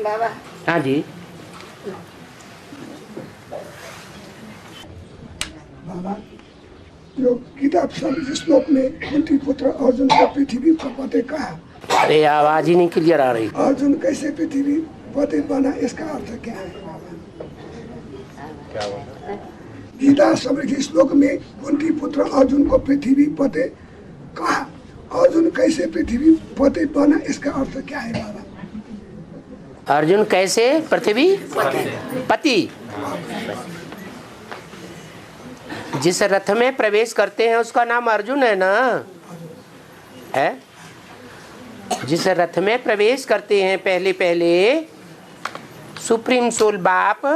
बाबा। हाँ जी। बाबा, जो किताब सब श्लोक में कुंती पुत्र अर्जुन को पृथ्वी पर पते कहा, अरे आवाज ही नहीं क्लियर आ रही। अर्जुन कैसे पृथ्वी पते बना, इसका अर्थ क्या है बाबा? गीता समृद्धि श्लोक में कुंती पुत्र अर्जुन को पृथ्वी पते कहा, अर्जुन कैसे पृथ्वी पते बना, इसका अर्थ क्या है बाबा? अर्जुन कैसे पृथ्वी पति। जिस रथ में प्रवेश करते हैं उसका नाम अर्जुन है ना, है? जिस रथ में प्रवेश करते हैं पहले पहले सुप्रीम सोल बाप,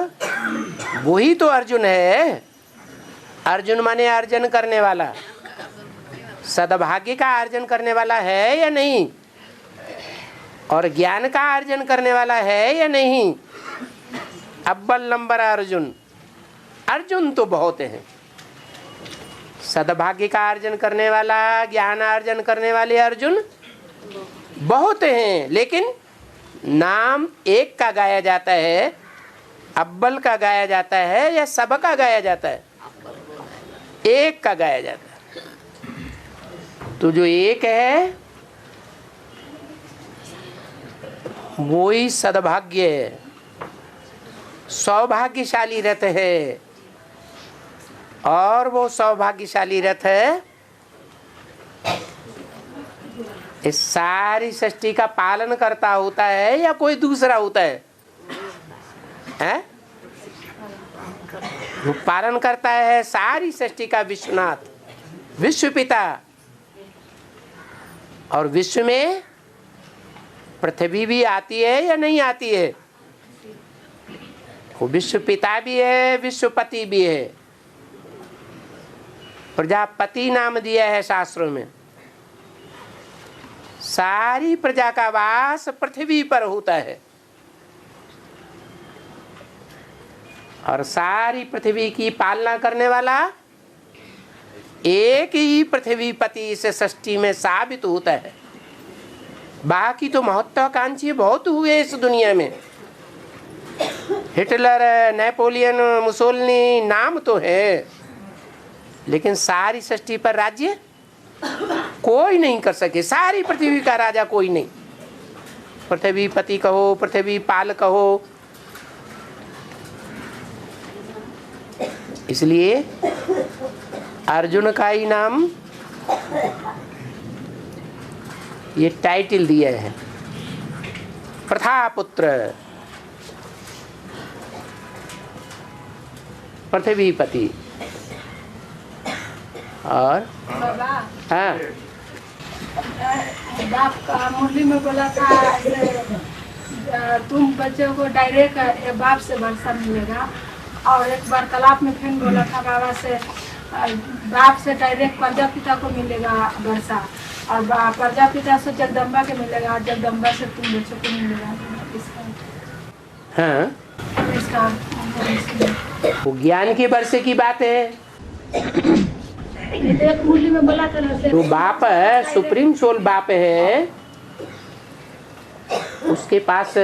वही तो अर्जुन है। अर्जुन माने अर्जन करने वाला, सद्भाग्य का अर्जन करने वाला है या नहीं, और ज्ञान का अर्जन करने वाला है या नहीं। अव्वल नंबर अर्जुन। अर्जुन तो बहुत हैं, सद्भाग्य का अर्जन करने वाला, ज्ञान अर्जन करने वाले अर्जुन बहुत हैं, लेकिन नाम एक का गाया जाता है, अव्वल का गाया जाता है या सब का गाया जाता है? एक का गाया जाता है। तो जो एक है वो ही सद्भाग्य है, सौभाग्यशाली रथ है। और वो सौभाग्यशाली रथ है इस सारी सृष्टि का पालन करता होता है या कोई दूसरा होता है? हैं? वो पालन करता है सारी सृष्टि का विश्वनाथ, विश्व पिता। और विश्व में पृथ्वी भी आती है या नहीं आती है? वो विश्व पिता भी है, विश्वपति भी है। प्रजापति नाम दिया है शास्त्रों में। सारी प्रजा का वास पृथ्वी पर होता है और सारी पृथ्वी की पालना करने वाला एक ही पृथ्वीपति इस सृष्टि में साबित होता है। बाकी तो महत्वाकांक्षी बहुत हुए इस दुनिया में, हिटलर, नेपोलियन, मुसोलिनी नाम तो है, लेकिन सारी सृष्टि पर राज्य कोई नहीं कर सके। सारी पृथ्वी का राजा कोई नहीं। पृथ्वीपति कहो, पृथ्वी पाल कहो। इसलिए अर्जुन का ही नाम ये टाइटल दिया है, प्रथापुत्र, पृथ्वीपति। और हाँ, बाप का मुरली में बोला था तुम बच्चों को डायरेक्ट बाप से वर्षा मिलेगा, और एक बार तालाब में फिर बोला था बाबा से बाप से डायरेक्ट प्रजापिता को मिलेगा वर्षा, और प्रजापिता से जगदम्बा के मिलेगा, और जगदम्बा से तुम बच्चों को मिलेगा। हाँ, इसका वो ज्ञान के वर्षे की बात है। मुरली में बोला था ना, जो बाप है, सुप्रीम सोल बाप है, उसके पास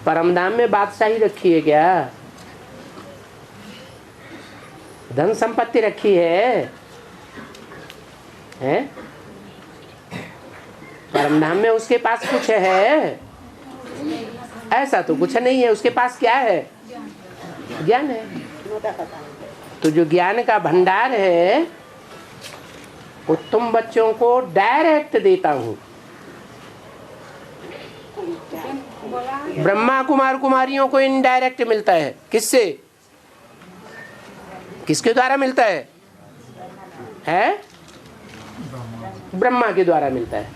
परमधाम में बादशाही रखी है क्या? धन संपत्ति रखी है? हैं? परमधाम में उसके पास कुछ है? ऐसा तो कुछ नहीं है। उसके पास क्या है? ज्ञान है। तो जो ज्ञान का भंडार है वो तुम बच्चों को डायरेक्ट देता हूँ। ब्रह्मा कुमार कुमारियों को इनडायरेक्ट मिलता है। किससे? किसके द्वारा मिलता है? ब्रह्मा के द्वारा मिलता है।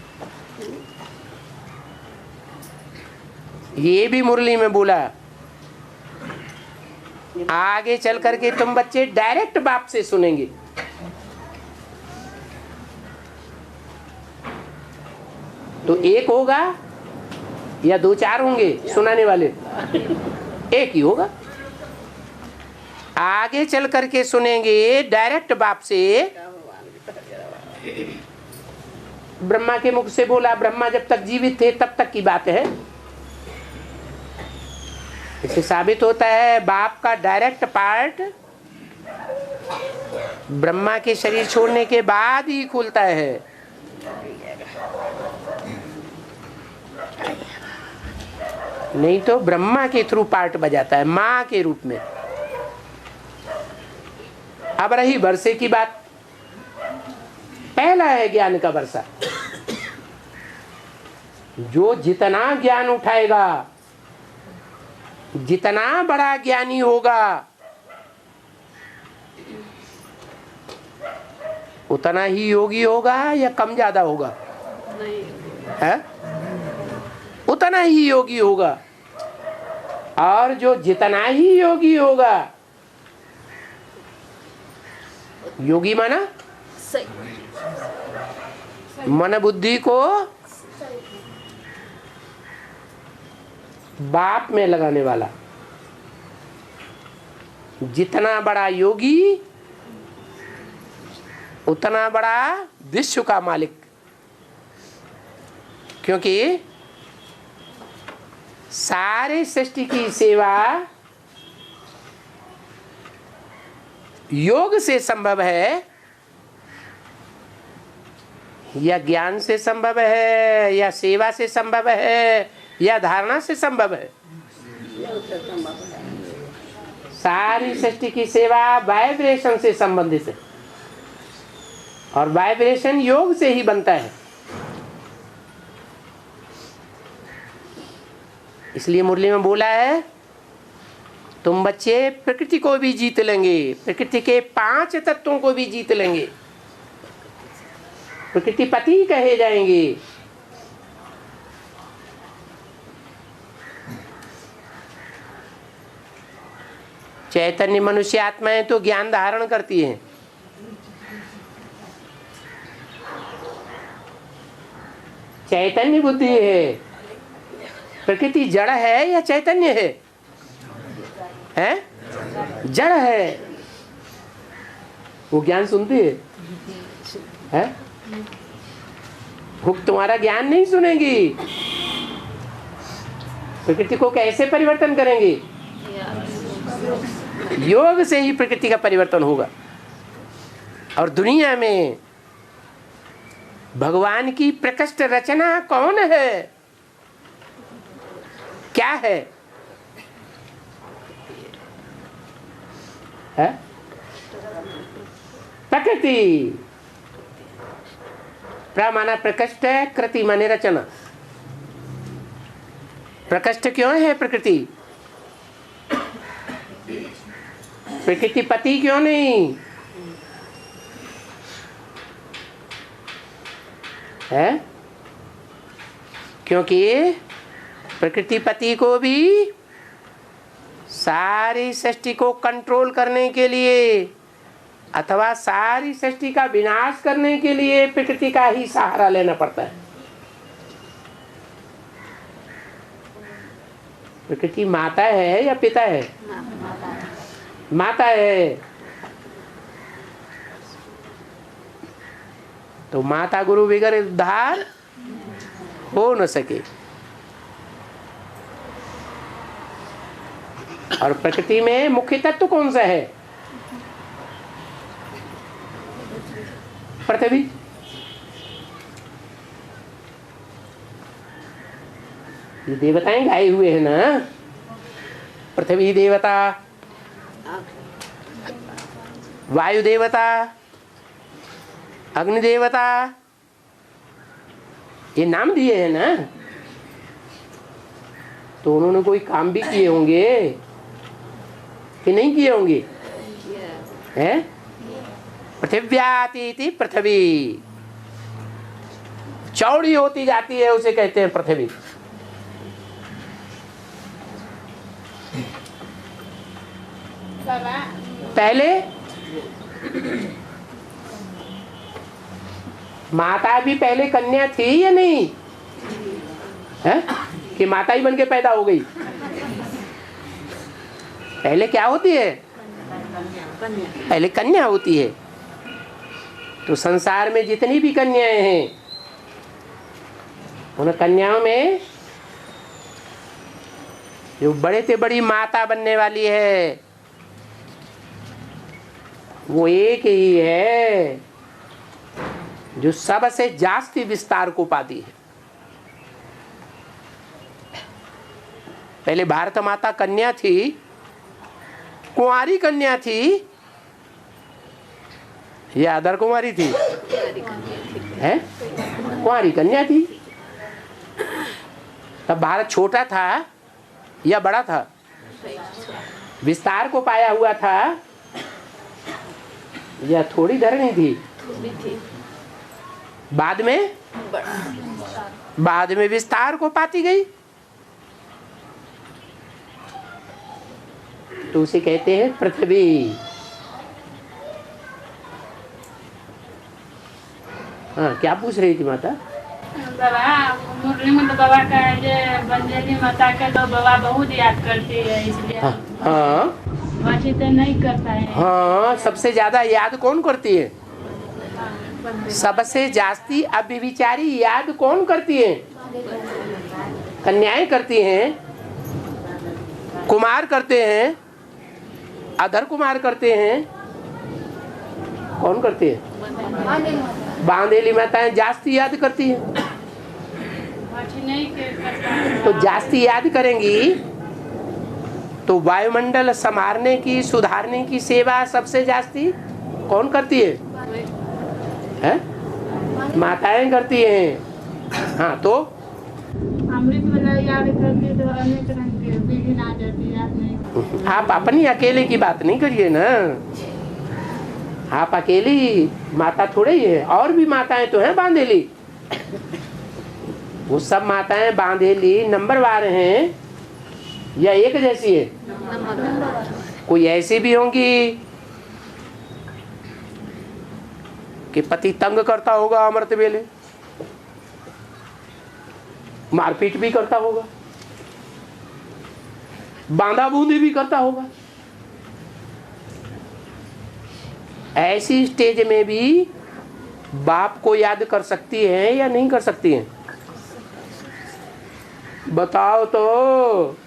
ये भी मुरली में बोला। आगे चल करके तुम बच्चे डायरेक्ट बाप से सुनेंगे। तो एक होगा या दो चार होंगे सुनाने वाले? एक ही होगा। आगे चल करके सुनेंगे डायरेक्ट बाप से। ब्रह्मा के मुख से बोला, ब्रह्मा जब तक जीवित थे तब तक की बात है। इससे साबित होता है बाप का डायरेक्ट पार्ट ब्रह्मा के शरीर छोड़ने के बाद ही खुलता है। नहीं तो ब्रह्मा के थ्रू पार्ट बजाता है माँ के रूप में। अब रही वर्षे की बात, पहला है ज्ञान का वर्षा। जो जितना ज्ञान उठाएगा, जितना बड़ा ज्ञानी होगा, उतना ही योगी होगा या कम ज्यादा होगा? है उतना ही योगी होगा। और जो जितना ही योगी होगा, योगी माना मन बुद्धि को बाप में लगाने वाला, जितना बड़ा योगी उतना बड़ा विश्व का मालिक। क्योंकि सारे सृष्टि की सेवा योग से संभव है या ज्ञान से संभव है या सेवा से संभव है या धारणा से संभव है? सारी सृष्टि की सेवा वाइब्रेशन से संबंधित है और वाइब्रेशन योग से ही बनता है। इसलिए मुरली में बोला है तुम बच्चे प्रकृति को भी जीत लेंगे, प्रकृति के 5 तत्वों को भी जीत लेंगे, प्रकृति पति कहे जाएंगे। चैतन्य मनुष्य आत्माएं तो ज्ञान धारण करती हैं, चैतन्य बुद्धि है। प्रकृति जड़ है या चैतन्य है? हैं? जड़ है। वो ज्ञान सुनती है? भूख तुम्हारा ज्ञान नहीं सुनेगी। प्रकृति को कैसे परिवर्तन करेंगे? योग से ही प्रकृति का परिवर्तन होगा। और दुनिया में भगवान की प्रकृष्ट रचना कौन है? क्या है? प्रकृति। प्र माना प्रकृष्ट, कृति माने रचना। प्रकृष्ट क्यों है प्रकृति? प्रकृति पति क्यों नहीं है? क्योंकि प्रकृति पति को भी सारी सृष्टि को कंट्रोल करने के लिए अथवा सारी सृष्टि का विनाश करने के लिए प्रकृति का ही सहारा लेना पड़ता है। प्रकृति माता है या पिता है? माता है। तो माता गुरु बगैर उद्धार हो न सके। और प्रकृति में मुख्य तत्व कौन सा है? पृथ्वी। ये देवताएं गाए हुए हैं ना, पृथ्वी देवता, वायु देवता, अग्नि देवता, ये नाम दिए हैं ना। तो उन्होंने कोई काम भी किए होंगे कि नहीं किए होंगे? हैं? पृथिव्यातीति पृथ्वी, चौड़ी होती जाती है उसे कहते हैं पृथ्वी। पहले माता भी पहले कन्या थी या नहीं है? कि माता ही बन के पैदा हो गई? पहले क्या होती है? पहले कन्या होती है। तो संसार में जितनी भी कन्याएं हैं उन कन्याओं में जो बड़े से बड़ी माता बनने वाली है वो एक ही है जो सबसे जास्ती विस्तार को पाती है। पहले भारत माता कन्या थी, कुंवारी कन्या थी या अदर कुमारी थी? है कुंवारी कन्या थी। तब भारत छोटा था या बड़ा था? विस्तार को पाया हुआ था या थोड़ी धरनी थी? बाद में विस्तार को पाती गई तो उसे कहते हैं पृथ्वी। हाँ, क्या पूछ रही थी माता? बाबा मुरली में तो बाबा का ये बंजेली माता का तो बाबा बहुत याद करती है, इसलिए हाँ बाकी तो नहीं करता है। हाँ, सबसे ज्यादा याद कौन करती है? सबसे जास्ती अव्यभिचारी याद कौन करती है? कन्याएं करती हैं, कुमार करते हैं, अधर कुमार करते हैं। कौन करते हैं? बांधेली माताएं जास्ती याद करती है। तो जास्ती याद करेंगी तो वायुमंडल संवारने की, सुधारने की सेवा सबसे जास्ती कौन करती है? माताएं करती हैं। हाँ, तो अमृत वाला याद करती तो अनेक रंग की विघ्न आ जाती, याद नहीं। आप अपनी अकेले की बात नहीं करिए ना। आप अकेली माता थोड़े ही है, और भी माताएं तो हैं बांधेली। वो सब माताएं बांधेली नंबरवार हैं या एक जैसी है? कोई ऐसी भी होंगी कि पति तंग करता होगा अमृत वेले, मारपीट भी करता होगा, बांधा बूंदी भी करता होगा। ऐसी स्टेज में भी बाप को याद कर सकती है या नहीं कर सकती है? बताओ तो।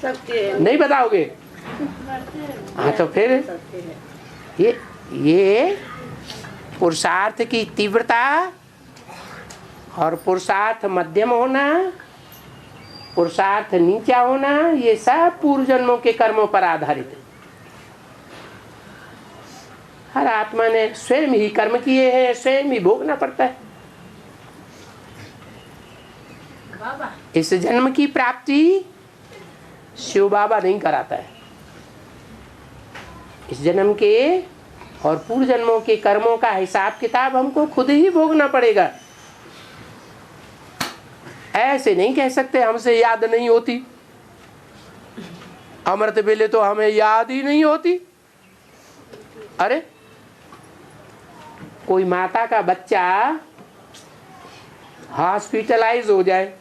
नहीं बताओगे? हाँ, तो फिर ये पुरुषार्थ की तीव्रता और पुरुषार्थ मध्यम होना, पुरुषार्थ नीचा होना, ये सब पूर्व जन्मों के कर्मों पर आधारित है। हर आत्मा ने स्वयं ही कर्म किए हैं, स्वयं ही भोगना पड़ता है। इस जन्म की प्राप्ति शिव बाबा नहीं कराता है। इस जन्म के और पूर्व जन्मों के कर्मों का हिसाब किताब हमको खुद ही भोगना पड़ेगा। ऐसे नहीं कह सकते हमसे याद नहीं होती, अमृत वेले तो हमें याद ही नहीं होती। अरे कोई माता का बच्चा हॉस्पिटलाइज हो जाए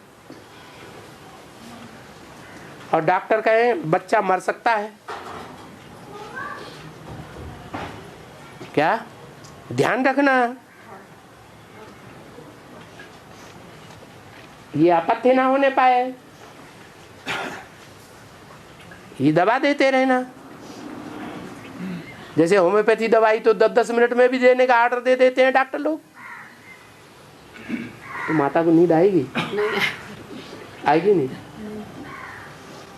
और डॉक्टर कहे बच्चा मर सकता है, क्या ध्यान रखना, ये अपथ्य ना होने पाए, ये दवा देते रहना। जैसे होम्योपैथी दवाई तो 10-10 मिनट में भी देने का ऑर्डर दे देते हैं डॉक्टर लोग। तो माता को नींद आएगी? नहीं आएगी। नहीं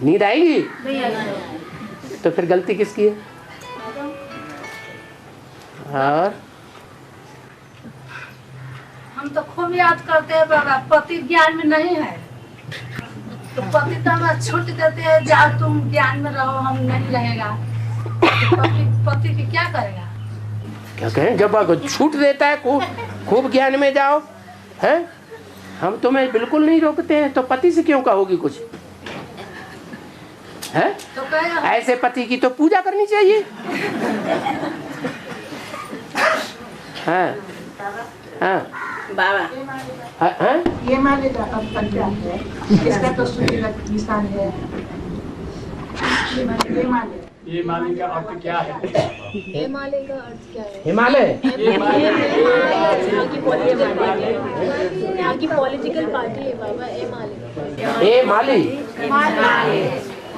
नींद आएगी? नहीं आएगी। तो फिर गलती किसकी है? और हम तो खूब याद करते हैं बाबा, पति ज्ञान में नहीं है तो पति तो हमें छूट देते हैं, जाओ तुम ज्ञान में रहो, हम नहीं रहेगा। पति की क्या करेगा? क्या कहें, जब छूट देता है खूब ज्ञान में जाओ, हैं? हम तुम्हें बिल्कुल नहीं रोकते हैं, तो पति से क्यों कहोगी कुछ? है तो ऐसे पति की तो पूजा करनी चाहिए। हाँ हाँ बाबा हाँ, ये मान लीजिए अब पंचायत है, इसका तो सूर्य निशान है, ये मान ये माली का अर्थ क्या है? हिमालय का अर्थ क्या है? हिमालय यहाँ की पॉलिटिकल पार्टी है बाबा। हिमालय ए माली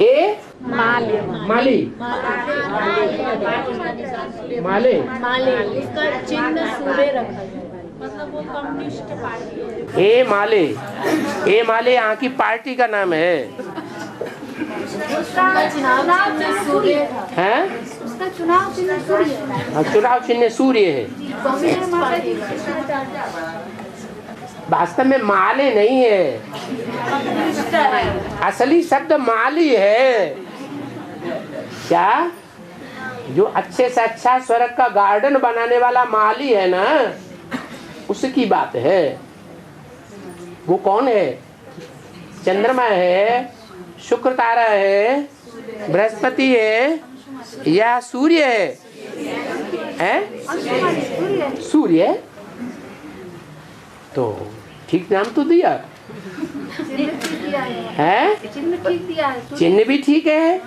ए माली माले माले इसका चिन्ह सूर्य रखा है, मतलब वो कम्युनिस्ट पार्टी है। ए माले यहाँ की पार्टी का नाम है उसका चुनाव चिन्ह सूर्य हैं? उसका चुनाव चिन्ह सूर्य है। हाँ, चुनाव चिन्ह सूर्य है। कम्युनिस्ट पार्टी है। वास्तव में माले नहीं है, असली शब्द माली है। क्या? जो अच्छे से अच्छा स्वर्ग का गार्डन बनाने वाला माली है ना, उसकी बात है। वो कौन है? चंद्रमा है, शुक्र तारा है, बृहस्पति है या सूर्य है? सूर्य तो ठीक नाम तो दिया है, चिन्ह भी ठीक है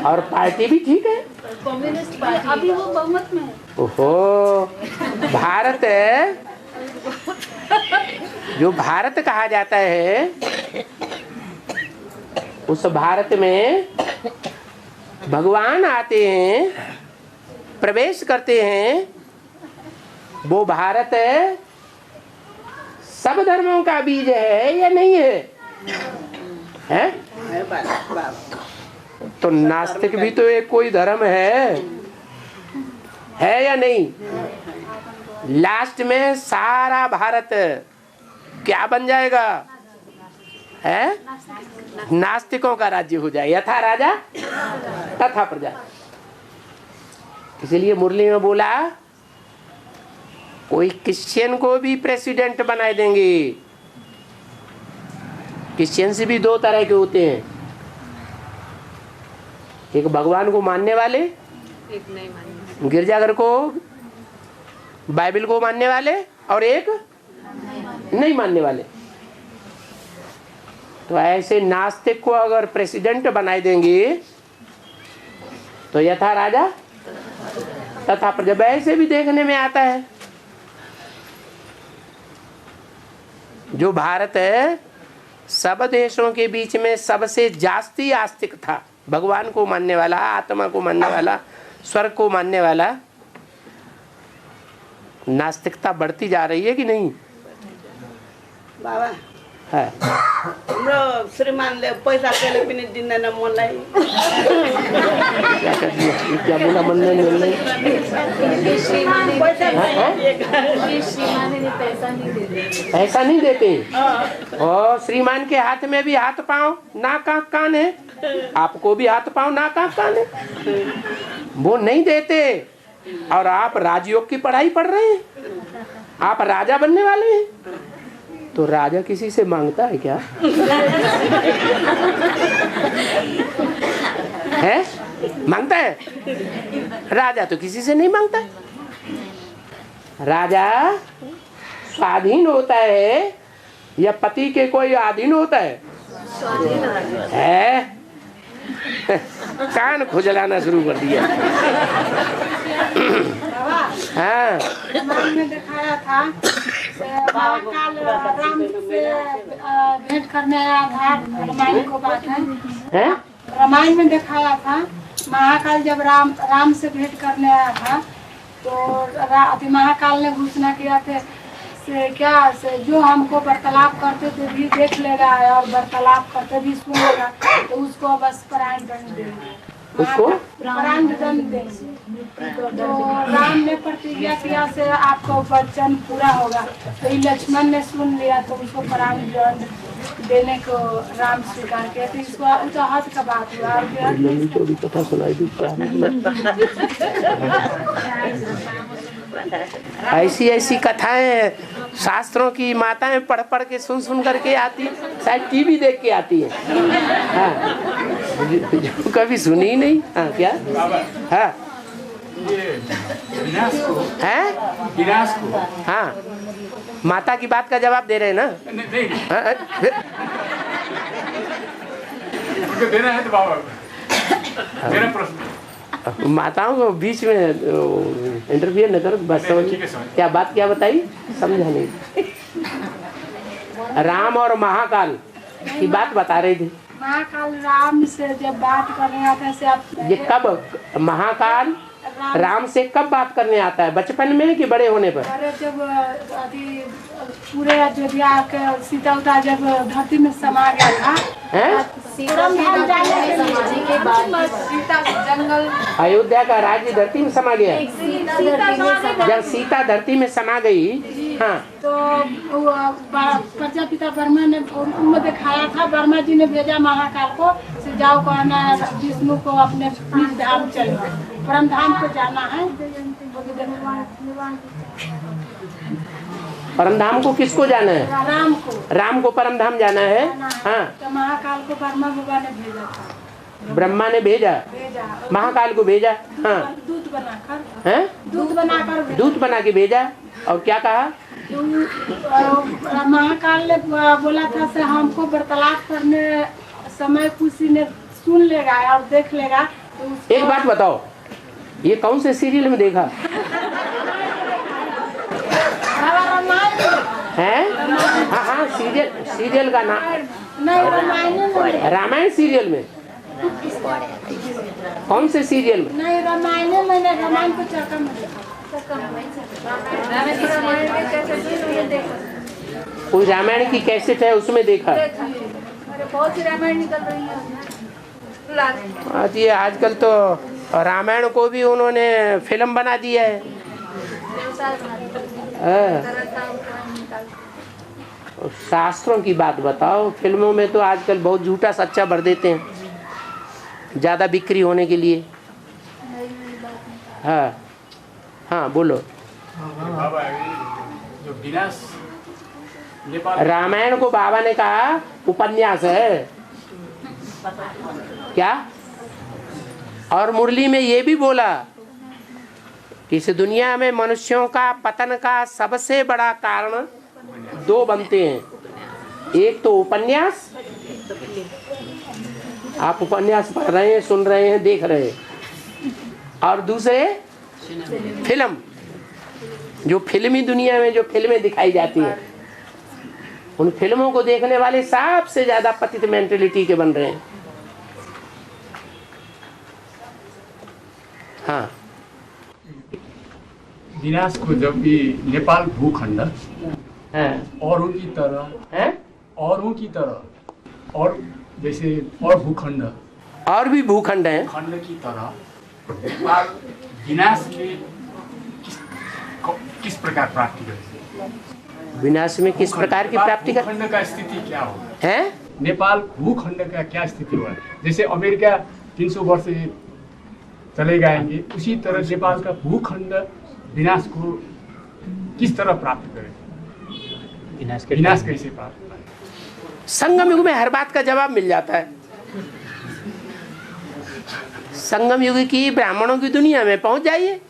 और पार्टी भी ठीक है। कम्युनिस्ट पार्टी अभी वो बहुमत में है। ओहो, भारत है, जो भारत कहा जाता है, उस भारत में भगवान आते हैं, प्रवेश करते हैं। वो भारत सब धर्मों का बीज है या नहीं है? हैं? तो नास्तिक भी तो एक कोई धर्म है या नहीं? लास्ट में सारा भारत क्या बन जाएगा? है नास्तिकों का राज्य हो जाए। यथा राजा तथा प्रजा। इसलिए मुरली में बोला कोई क्रिश्चियन को भी प्रेसिडेंट बना देंगे। क्रिश्चियंस भी दो तरह के होते हैं, एक भगवान को मानने वाले, एक नहीं मानने, गिरजाघर को, बाइबल को मानने वाले, और एक नहीं मानने वाले। तो ऐसे नास्तिक को अगर प्रेसिडेंट बनाए देंगे तो यथा राजा तथा प्रजा। ऐसे भी देखने में आता है जो भारत है सब देशों के बीच में सबसे जास्ती आस्तिक था, भगवान को मानने वाला, आत्मा को मानने वाला, स्वर्ग को मानने वाला। नास्तिकता बढ़ती जा रही है कि नहीं बाबा? है। हाम्रो श्रीमान ले पैसा केले पनि दिँदैन मलाई। क्या कर दिया? क्या बोला? मन में मिल नहीं। पैसा नहीं देते। और श्रीमान के हाथ में भी हाथ पांव नाक आँख कान है, आपको भी हाथ पांव नाक आँख कान है। वो नहीं देते और आप राजयोग की पढ़ाई पढ़ रहे हैं, आप राजा बनने वाले हैं। तो राजा किसी से मांगता है क्या? है? मांगता है? राजा तो किसी से नहीं मांगता। राजा स्वाधीन होता है या पति के कोई अधीन होता है? है? कान खुजलाना शुरू कर दिया। हाँ, रामायण में दिखाया था महाकाल राम से भेंट करने आया था। रामायण को बात है, रामायण में दिखाया था महाकाल जब राम से भेंट करने आया था तो महाकाल ने घोषणा किया था से क्या से जो हमको वार्तालाप करते थे भी देख लेगा और वार्तालाप करते भी सुन लेगा तो उसको बस प्राण दंड देंगे, उसको प्राण दंड देंगे। तो राम ने प्रतिज्ञा किया से आपको वचन पूरा होगा। तो ये लक्ष्मण ने सुन लिया तो उसको प्राण दंड देने को राम स्वीकार किया। तो इसको उताहत का बात हुआ। और कथा सुनाई दी। ऐसी ऐसी कथाएं शास्त्रों की माताएं पढ़ पढ़ के सुन करके आती, शायद टीवी देख के आती है। हाँ, जो कभी सुनी ही नहीं। हाँ, क्या? हाँ, विनाश को हाँ, माता की बात का जवाब दे रहे हैं ना? नहीं, उनको देना है तो बाबा मेरा प्रश्न माताओं को बीच में इंटरव्यू न करो, बस समझ। ठीक है, समझ। क्या बात क्या बताई, समझा नहीं। राम और महाकाल की बात बता रही थी। महाकाल राम से जब बात करने आता है से आप ये कब महाकाल राम से कब बात करने आता है, बचपन में कि बड़े होने पर? अरे जब अभी पूरे अयोध्या के सीता उता जब धरती में समा गया था, हैं? परम धाम जाने के बाद सीता जंगल अयोध्या का राज्य धरती में समा गया जब सीता धरती में समा गई। हाँ, तो प्रजापिता ब्रह्मा ने उनको दिखाया था, ब्रह्मा जी ने भेजा महाकाल को से जाओ कहना है विष्णु को अपने निज धाम चलो, परम धाम को जाना है। परम धाम को किसको जाना है? राम को, राम को परम धाम जाना है। हाँ, तो महाकाल को ब्रह्मा बाबा ने भेजा था, ब्रह्मा ने भेजा, महाकाल को भेजा। हाँ, दूध बनाकर, हैं? दूध बनाकर दूत बना के भेजा। और क्या कहा? महाकाल ने बोला था से हमको वार्तालाप करने समय किसी ने सुन लेगा और देख लेगा तो उसको... एक बात बताओ, ये कौन से सीरियल में देखा है? हाँ हाँ, सीरियल का नाम नहीं, रामायण में रामायण सीरियल में। कौन से सीरियल में? नहीं, रामायण मैंने रामायण को चर्चा में कोई रामायण की कैसेट है उसमें देखा। बहुत सी रामायण निकल रही है। आज ये आजकल तो रामायण को भी उन्होंने फिल्म बना दिया है। शास्त्रों की बात बताओ, फिल्मों में तो आजकल बहुत झूठा सच्चा भर देते हैं ज्यादा बिक्री होने के लिए। हाँ हाँ, बोलो। बाबा जो विनाश नेपाल रामायण को बाबा ने कहा उपन्यास है क्या? और मुरली में ये भी बोला कि इस दुनिया में मनुष्यों का पतन का सबसे बड़ा कारण दो बनते हैं, एक तो उपन्यास, आप उपन्यास पढ़ रहे हैं, सुन रहे हैं, देख रहे हैं, और दूसरे फिल्म, जो फिल्मी दुनिया में जो फिल्में दिखाई जाती हैं, उन फिल्मों को देखने वाले सबसे ज्यादा पतित मेंटेलिटी के बन रहे हैं। हाँ, विनाश को जब ये नेपाल भूखंड है, औरों की तरह है? औरों की तरह और जैसे और भूखंड और भी भूखंड हैं। खंड की तरह नेपाल विनाश में किस प्रकार प्राप्ति करेगी? विनाश में किस प्रकार की प्राप्ति कर भूखंड का स्थिति क्या होगा? है? नेपाल भूखंड का क्या स्थिति हुआ? जैसे अमेरिका 300 वर्ष चले जाएंगे, उसी तरह नेपाल का भूखंड विनाश को किस तरह प्राप्त करेगा? विनाश कैसे प्राप्त करेगा? संगम युग में हर बात का जवाब मिल जाता है। संगम युग की ब्राह्मणों की दुनिया में पहुंच जाइए।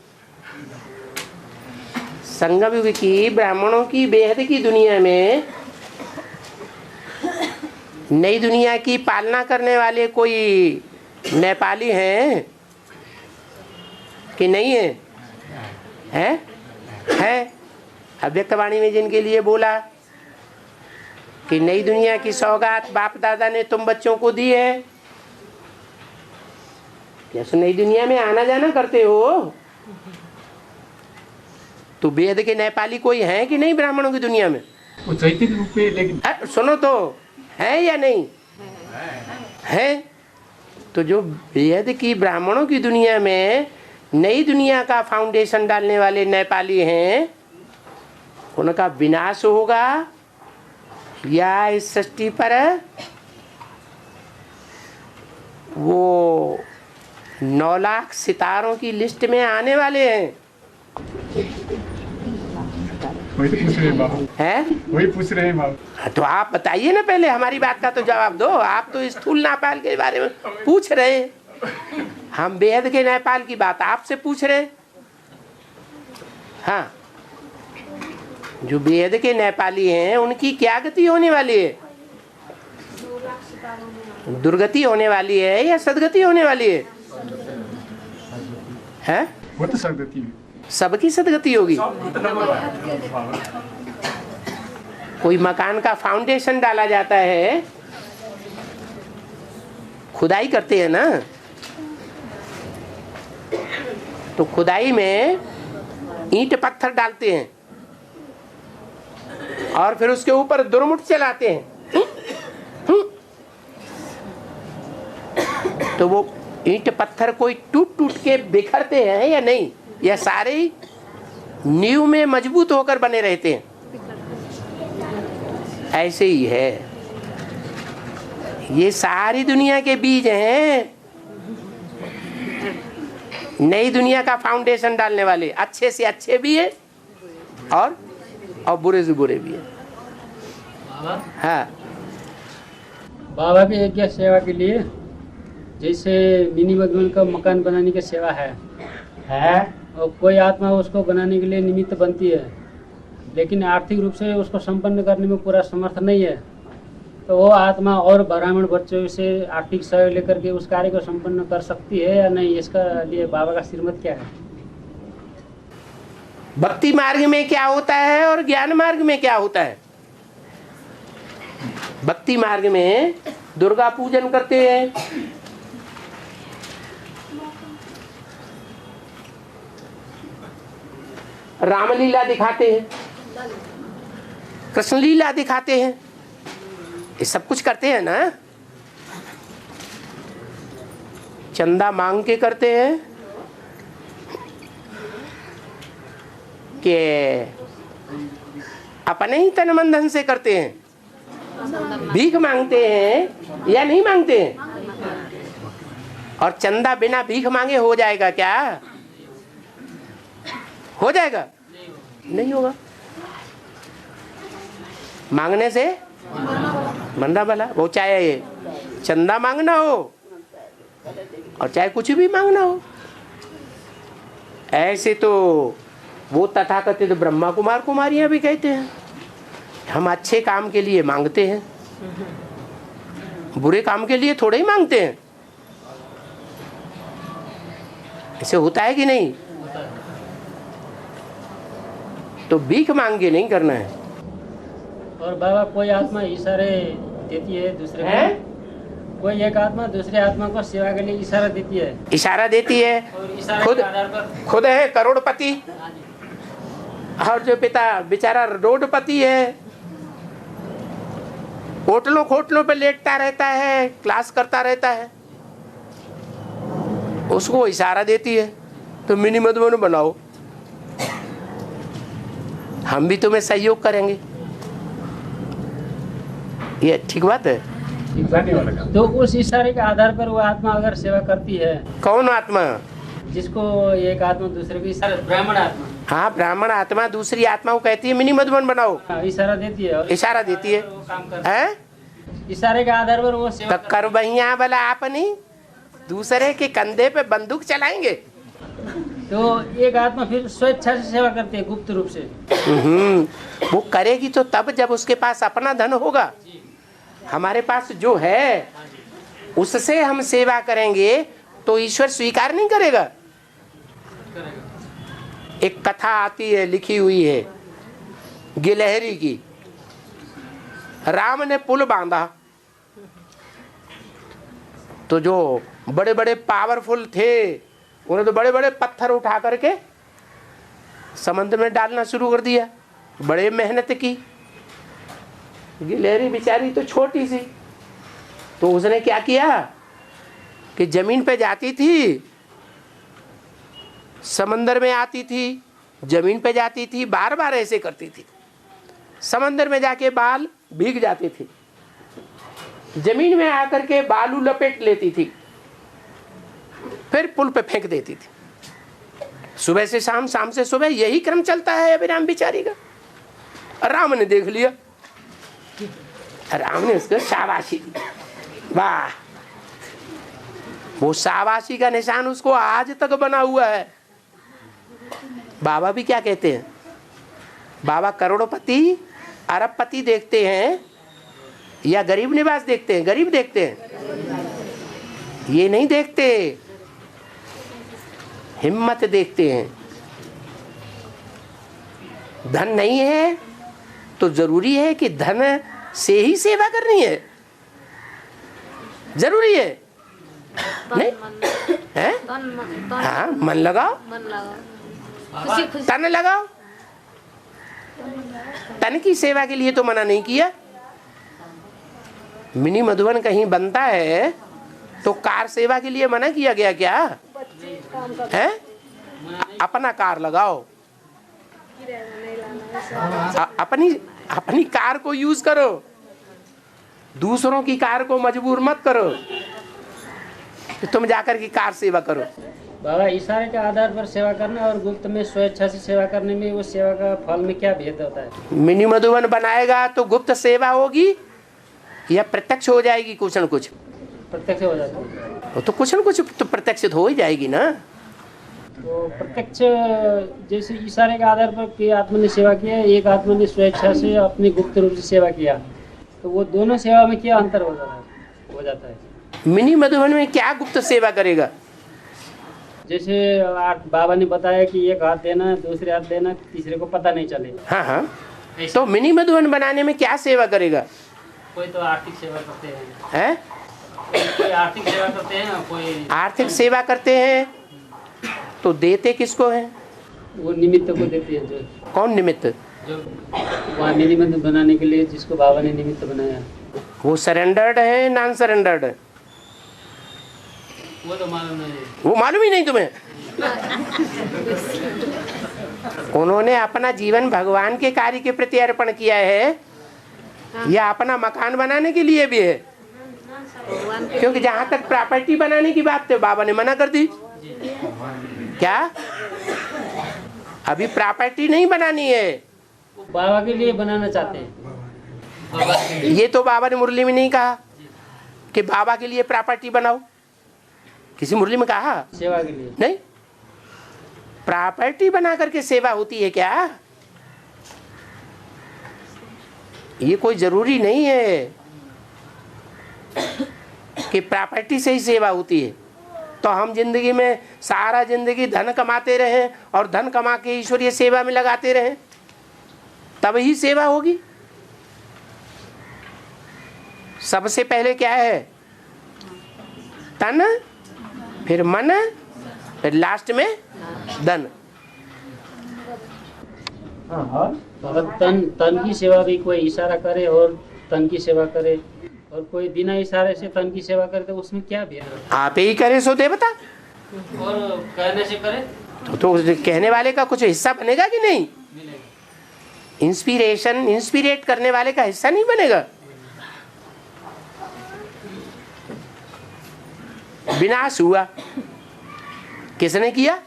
संगम युग की ब्राह्मणों की बेहद की दुनिया में नई दुनिया की पालना करने वाले कोई नेपाली हैं कि नहीं है? है अव्यक्तवाणी में जिनके लिए बोला कि नई दुनिया की सौगात बाप दादा ने तुम बच्चों को दी है, कैसे नई दुनिया में आना जाना करते हो? तो वेद के नेपाली कोई है कि नहीं ब्राह्मणों की दुनिया में? वो चैतन्य रूप में, लेकिन सुनो तो, है या नहीं है? तो जो वेद की ब्राह्मणों की दुनिया में नई दुनिया का फाउंडेशन डालने वाले नेपाली हैं, उनका विनाश होगा या इस सृष्टि पर वो 9 लाख सितारों की लिस्ट में आने वाले हैं? वही तो पूछ रहे हैं बाबू, वही पूछ रहे हैं बाबू। तो आप बताइए ना, पहले हमारी बात का तो जवाब दो। आप तो स्थूल नेपाल के बारे में पूछ रहे हैं, हम वेद के नेपाल की बात आपसे पूछ रहे हैं। हाँ, जो वेद के नेपाली हैं उनकी क्या गति होने वाली है? दुर्गति होने वाली है या सदगति होने वाली है? वो तो सदगति सबकी सदगति होगी। कोई मकान का फाउंडेशन डाला जाता है, खुदाई करते हैं ना, तो खुदाई में ईंट पत्थर डालते हैं और फिर उसके ऊपर दुरमुठ चलाते हैं। तो वो ईंट पत्थर कोई टूट टूट के बिखरते हैं या नहीं, या सारे ही नींव में मजबूत होकर बने रहते हैं? ऐसे ही है, ये सारी दुनिया के बीज हैं, नई दुनिया का फाउंडेशन डालने वाले। अच्छे से अच्छे भी है और बुरे से बुरे भी है। हाँ, बाबा की यज्ञ सेवा के लिए जैसे मिनी मधुबन का मकान बनाने की सेवा है और कोई आत्मा उसको बनाने के लिए निमित्त बनती है, लेकिन आर्थिक रूप से उसको संपन्न करने में पूरा समर्थ नहीं है, तो वो आत्मा और ब्राह्मण बच्चों से आर्थिक सहयोग लेकर के उस कार्य को संपन्न कर सकती है या नहीं? इसका लिए बाबा का श्रीमत क्या है? भक्ति मार्ग में क्या होता है और ज्ञान मार्ग में क्या होता है? भक्ति मार्ग में दुर्गा पूजन करते हैं, रामलीला दिखाते हैं, कृष्ण लीला दिखाते हैं, ये सब कुछ करते हैं ना। चंदा मांग के करते हैं कि अपने ही तन मन धन से करते हैं? भीख मांगते हैं या नहीं मांगते हैं? और चंदा बिना भीख मांगे हो जाएगा क्या? हो जाएगा? नहीं होगा। मांगने से मंदा भला, वो चाहे चंदा मांगना हो और चाहे कुछ भी मांगना हो। ऐसे तो वो तथाकथित ब्रह्मा कुमार कुमारियां भी कहते हैं हम अच्छे काम के लिए मांगते हैं, बुरे काम के लिए थोड़े ही मांगते हैं। ऐसे होता है कि नहीं? तो भीख मांग के नहीं करना है। और बाबा कोई आत्मा इशारे देती है दूसरे को, कोई एक आत्मा दूसरे आत्मा को सेवा के लिए इशारा देती है। इशारा देती है, और इशारे खुद के आधार पर खुद है करोड़पति और जो पिता बेचारा रोडपति है, होटलों खोटलों पे लेटता रहता है, क्लास करता रहता है, उसको इशारा देती है तो मिनी मधुबन बनाओ, हम भी तुम्हें सहयोग करेंगे। ये ठीक बात है? तो उस इशारे के आधार पर वो आत्मा अगर सेवा करती है, कौन आत्मा? जिसको एक आत्मा दूसरे को इशारा, ब्राह्मण आत्मा। हाँ, ब्राह्मण आत्मा दूसरी आत्मा को कहती है मिनी मधुबन बनाओ, इशारा देती है। इशारा देती है, वो काम करता हैं? इशारे के आधार पर वो सेवा तो कर बहिया भला आप नहीं दूसरे के कंधे पे बंदूक चलाएंगे? तो एक आत्मा फिर स्वेच्छा से सेवा करती है गुप्त रूप से। वो करेगी तो तब जब उसके पास अपना धन होगा। हमारे पास जो है उससे हम सेवा करेंगे तो ईश्वर स्वीकार नहीं करेगा। एक कथा आती है, लिखी हुई है गिलहरी की। राम ने पुल बांधा तो जो बड़े बड़े पावरफुल थे उन्हें तो बड़े बड़े पत्थर उठा करके समुद्र में डालना शुरू कर दिया। बड़े मेहनत की, गिलहरी बेचारी तो छोटी सी, तो उसने क्या किया कि जमीन पे जाती थी, समंदर में आती थी, जमीन पे जाती थी, बार बार ऐसे करती थी। समंदर में जाके बाल भीग जाते थे, जमीन में आकर के बालू लपेट लेती थी, फिर पुल पे फेंक देती थी। सुबह से शाम, शाम से सुबह, यही क्रम चलता है अभिराम बिचारी का। राम ने देख लिया, राम ने उसको शाबाशी दी। वाह, वो शाबाशी का निशान उसको आज तक बना हुआ है। बाबा भी क्या कहते हैं? बाबा करोड़पति अरबपति देखते हैं या गरीब निवास देखते हैं? गरीब देखते हैं। ये नहीं देखते, हिम्मत देखते हैं। धन नहीं है तो जरूरी है कि धन से ही सेवा करनी है, जरूरी है नहीं है? हाँ, मन लगाओ, तन लगाओ। तन की सेवा के लिए तो मना नहीं किया। मिनी मधुबन कहीं बनता है तो कार सेवा के लिए मना किया गया क्या है? अपना कार लगाओ, अपनी कार को यूज करो, दूसरों की कार को मजबूर मत करो कि तुम जाकर की कार सेवा करो। बाबा, इशारे के आधार पर सेवा करना और गुप्त में स्वेच्छा से सेवा करने में उस सेवा का फल में क्या भेद होता है? मिनी मधुबन बनाएगा तो गुप्त सेवा होगी या प्रत्यक्ष हो जाएगी? कुछ न कुछ प्रत्यक्ष हो जाता है। तो कुछ न कुछ तो प्रत्यक्ष हो ही जाएगी ना। तो प्रत्यक्ष जैसे इशारे के आधार पर कि आत्मा ने सेवा किया, एक आत्मा ने स्वेच्छा से अपनी गुप्त रूप से सेवा किया, तो वो दोनों सेवा में क्या अंतर हो जाता है? मिनी मधुबन में क्या गुप्त सेवा करेगा? जैसे बाबा ने बताया कि एक हाथ देना, दूसरे हाथ देना, तीसरे को पता नहीं चले। हाँ हाँ, तो मिनी मधुबन बनाने में क्या सेवा करेगा? कोई तो आर्थिक सेवा करते हैं, है? कोई आर्थिक सेवा करते हैं, कोई आर्थिक सेवा करते हैं तो देते किसको है? वो निमित्त को देते हैं। जो कौन निमित्त? जो वहाँ निमित्त बनाने के लिए जिसको बाबा ने निमित्त बनाया, वो सरेंडर्ड है, नॉन सरेंडर्ड है? वो तो मालूम नहीं। वो मालूम ही नहीं तुम्हें? उन्होंने अपना जीवन भगवान के कार्य के प्रति अर्पण किया है या अपना मकान बनाने के लिए भी है? क्योंकि जहाँ तक प्रॉपर्टी बनाने की बात है बाबा ने मना कर दी। क्या अभी प्रॉपर्टी नहीं बनानी है? बाबा के लिए बनाना चाहते हैं। ये तो बाबा ने मुरली में नहीं कहा कि बाबा के लिए प्रॉपर्टी बनाओ। किसी मुरली में कहा? सेवा के लिए नहीं। प्रॉपर्टी बना करके सेवा होती है क्या? ये कोई जरूरी नहीं है कि प्रॉपर्टी से ही सेवा होती है। तो हम जिंदगी में सारा जिंदगी धन कमाते रहें और धन कमा के ईश्वरीय सेवा में लगाते रहें, तब ही सेवा होगी। सबसे पहले क्या है? तन, फिर मन, फिर लास्ट में धन। अगर तन की सेवा भी कोई इशारा करे और तन की सेवा करे, और कोई बिना इशारे से तन की सेवा करे, तो उसमें क्या भेद है? आप ही करे सो देवता, और कहने से करे तो कहने वाले का कुछ हिस्सा बनेगा कि नहीं? इंस्पिरेशन, इंस्पिरेट करने वाले का हिस्सा नहीं बनेगा। विनाश हुआ, किसने किया?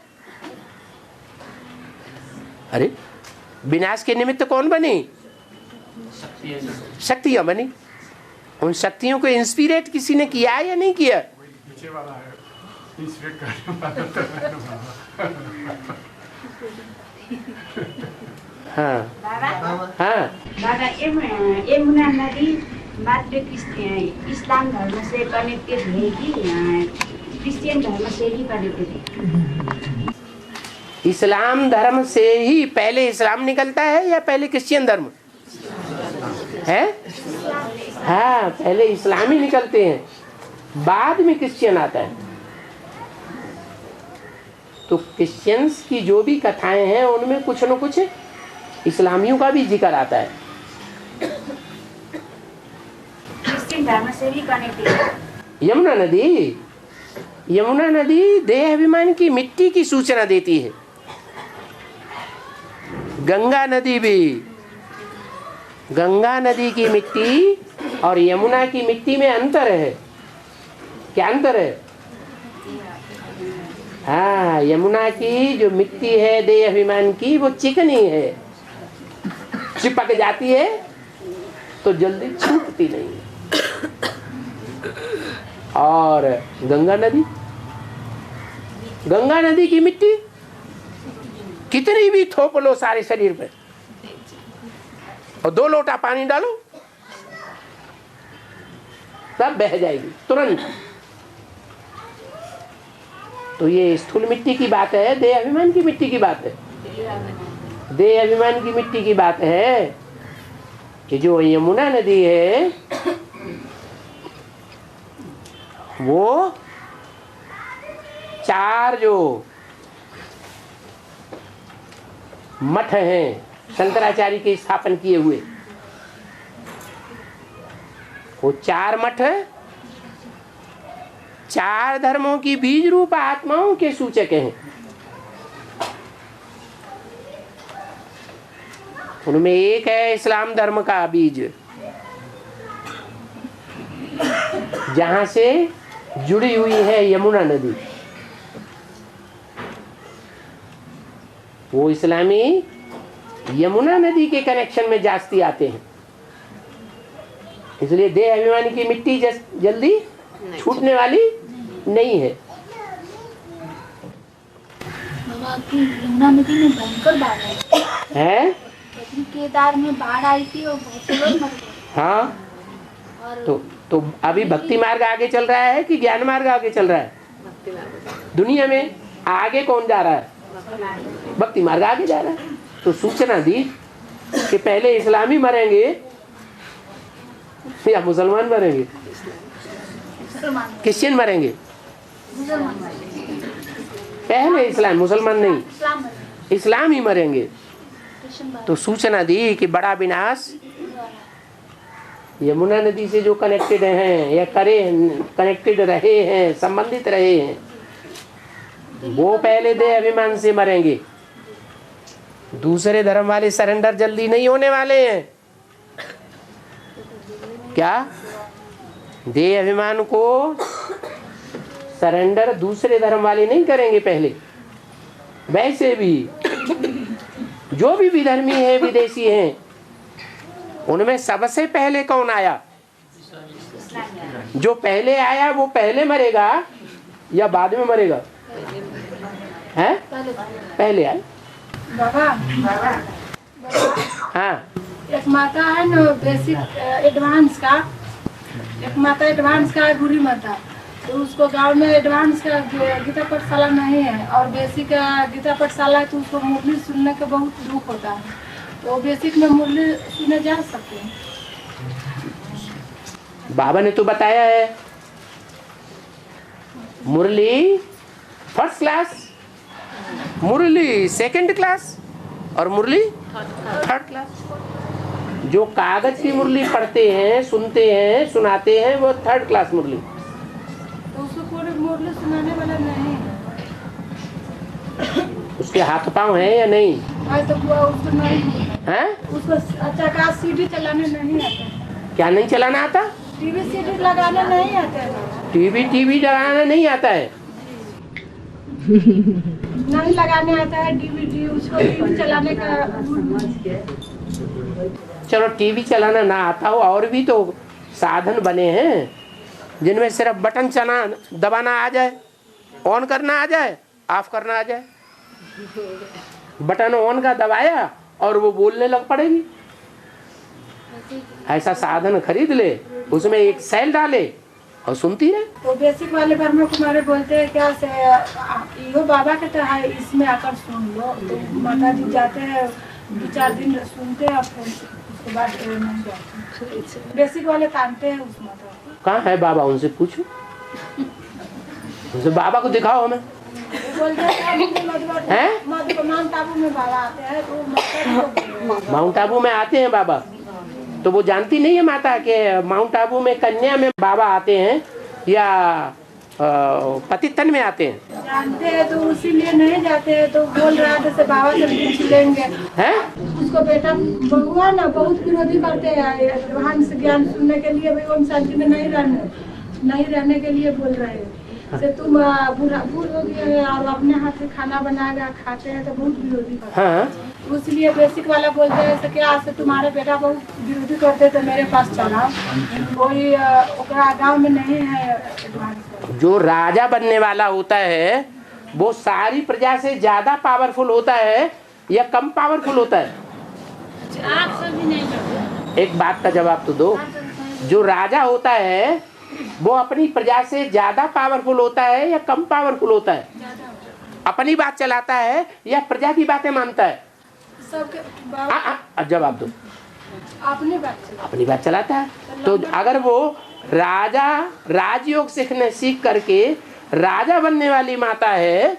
अरे विनाश के निमित्त कौन बनी? शक्तियां बनी। उन शक्तियों को इंस्पिरेट किसी ने किया है या नहीं किया? हाँ हाँ। यमुना नदी मात्र इस्लाम धर्म से कनेक्टेड है कि क्रिश्चियन धर्म से ही कनेक्टेड है? इस्लाम धर्म से ही पहले इस्लाम निकलता है या पहले क्रिश्चियन धर्म है? हाँ, पहले इस्लाम ही निकलते हैं, बाद में क्रिश्चियन आता है। तो क्रिश्चियंस की जो भी कथाएं हैं उनमें कुछ न कुछ इस्लामियों का भी जिक्र आता है। क्रिश्चियन धर्म से भी कनेक्टेड है। यमुना नदी देह अभिमान की मिट्टी की सूचना देती है। गंगा नदी भी, गंगा नदी की मिट्टी और यमुना की मिट्टी में अंतर है। क्या अंतर है? हाँ, यमुना की जो मिट्टी है देह अभिमान की, वो चिकनी है, चिपक जाती है तो जल्दी छूटती नहीं है। और गंगा नदी की मिट्टी कितनी भी थोप लो सारे शरीर पे और 2 लोटा पानी डालो, सब बह जाएगी तुरंत। तो ये स्थूल मिट्टी की बात है, देह अभिमान की मिट्टी की बात है? देह अभिमान की मिट्टी की बात है कि जो यमुना नदी है वो 4 जो मठ हैं शंकराचार्य के स्थापन किए हुए, वो 4 मठ 4 धर्मों की बीज रूप आत्माओं के सूचक हैं। उनमें एक है इस्लाम धर्म का बीज, जहां से जुड़ी हुई है यमुना नदी। वो इस्लामी यमुना नदी के कनेक्शन में जास्ती आते हैं, इसलिए देह अभिमान की मिट्टी जल्दी छूटने वाली नहीं है। बाबा की यमुना नदी में भयंकर बाढ़ आई है? केदार में बाढ़ आई थी और बहुत से लोग मर गए। हाँ, और तो अभी भक्ति मार्ग आगे चल रहा है कि ज्ञान मार्ग आगे चल रहा है? दुनिया में आगे कौन जा रहा है? भक्ति मार्ग आगे जा रहा है। तो सूचना दी कि पहले इस्लामी मरेंगे या मुसलमान मरेंगे? क्रिश्चियन मरेंगे? पहले इस्लाम, मुसलमान नहीं, इस्लाम ही मरेंगे। तो सूचना दी कि बड़ा विनाश यमुना नदी से जो कनेक्टेड हैं या कनेक्टेड रहे हैं, संबंधित रहे हैं, वो पहले देह अभिमान से मरेंगे। दूसरे धर्म वाले सरेंडर जल्दी नहीं होने वाले हैं। क्या? देह अभिमान को सरेंडर दूसरे धर्म वाले नहीं करेंगे पहले। वैसे भी जो भी विधर्मी है, विदेशी हैं, उनमें सबसे पहले कौन आया? जो पहले आया वो पहले मरेगा या बाद में मरेगा? है? पहले आए। बाबा हाँ, एक माता है ना बेसिक एडवांस का, एक माता एडवांस का है, बुरी माता। तो उसको गांव में एडवांस का गीता पाठशाला नहीं है और बेसिक गीता पाठशाला है, तो उसको मुरली सुनने का बहुत दुख होता है। तो बेसिक में मुरली सुने जा सकते हैं। बाबा ने तो बताया है मुरली फर्स्ट क्लास, मुरली सेकंड क्लास और मुरली थर्ड क्लास। जो कागज की मुरली पढ़ते हैं, सुनते हैं, सुनाते हैं, वो थर्ड क्लास मुरली। तो उसको पूरी मुरली सुनाने वाला नहीं है। उसके हाथ पांव है या नहीं? तो उसको नहीं है? उसको अच्छा का सीडी चलाने नहीं आता। क्या नहीं चलाना आता? टीवी सीडी लगाना नहीं आता है। टीवी लगाना नहीं आता है? नहीं लगाने आता है डीवीडी, उसको टीवी चलाने का। चलो टीवी चलाना ना आता हो, और भी तो साधन बने हैं जिनमें सिर्फ बटन दबाना आ जाए, ऑन करना आ जाए, ऑफ करना आ जाए। बटन ऑन का दबाया और वो बोलने लग पड़ेगी। ऐसा साधन खरीद ले, उसमें एक सेल डाले और सुनती रहे। तो बेसिक वाले ब्रह्म कुमारी बोलते हैं क्या से यो बाबा के तरह है, इसमें आकर सुन लो। तो माता जी जाते हैं, 2-4 दिन सुनते हैं, फिर उसके बाद नहीं जाते। बेसिक वाले तानते हैं उस माता को। कहाँ है बाबा? उनसे पूछो, उनसे बाबा को दिखाओ हमें। बोलते हैं माउंट आबू में बाबा आते हैं, तो माउंट आबू में आते हैं बाबा। तो वो जानती नहीं है माता के माउंट आबू में कन्या में बाबा आते हैं या पतितन में आते हैं? जानते हैं तो इसीलिए नहीं जाते हैं। तो बोल रहा है जैसे बाबा से पूछ लेंगे। हैं? उसको बेटा बहुआ ना बहुत विरोधी करते हैं भगवान से ज्ञान सुनने के लिए, भाई ओम शांति में नहीं रहने के लिए बोल रहे हैं। से तुम बूढ़ हो गए और अपने हाथ से खाना बनाएगा खाते हैं, तो बहुत विरोधी करते हैं। हाँ। इसलिए बेसिक वाला बोलते हैं से क्या से तुम्हारे बेटा बहुत विरोधी करते तो मेरे पास चला, कोई गाँव में नहीं है। जो राजा बनने वाला होता है वो सारी प्रजा से ज्यादा पावरफुल होता है या कम पावरफुल होता है? आप सभी नहीं करते। एक बात का जवाब तो दो। जो राजा होता है वो अपनी प्रजा से ज्यादा पावरफुल होता है या कम पावरफुल होता है? अपनी बात चलाता है या प्रजा की बातें मानता है? सबके अब जवाब दो। अपनी बात अपनी बात चलाता है। तो अगर वो राजा राजयोग सीख करके राजा बनने वाली माता है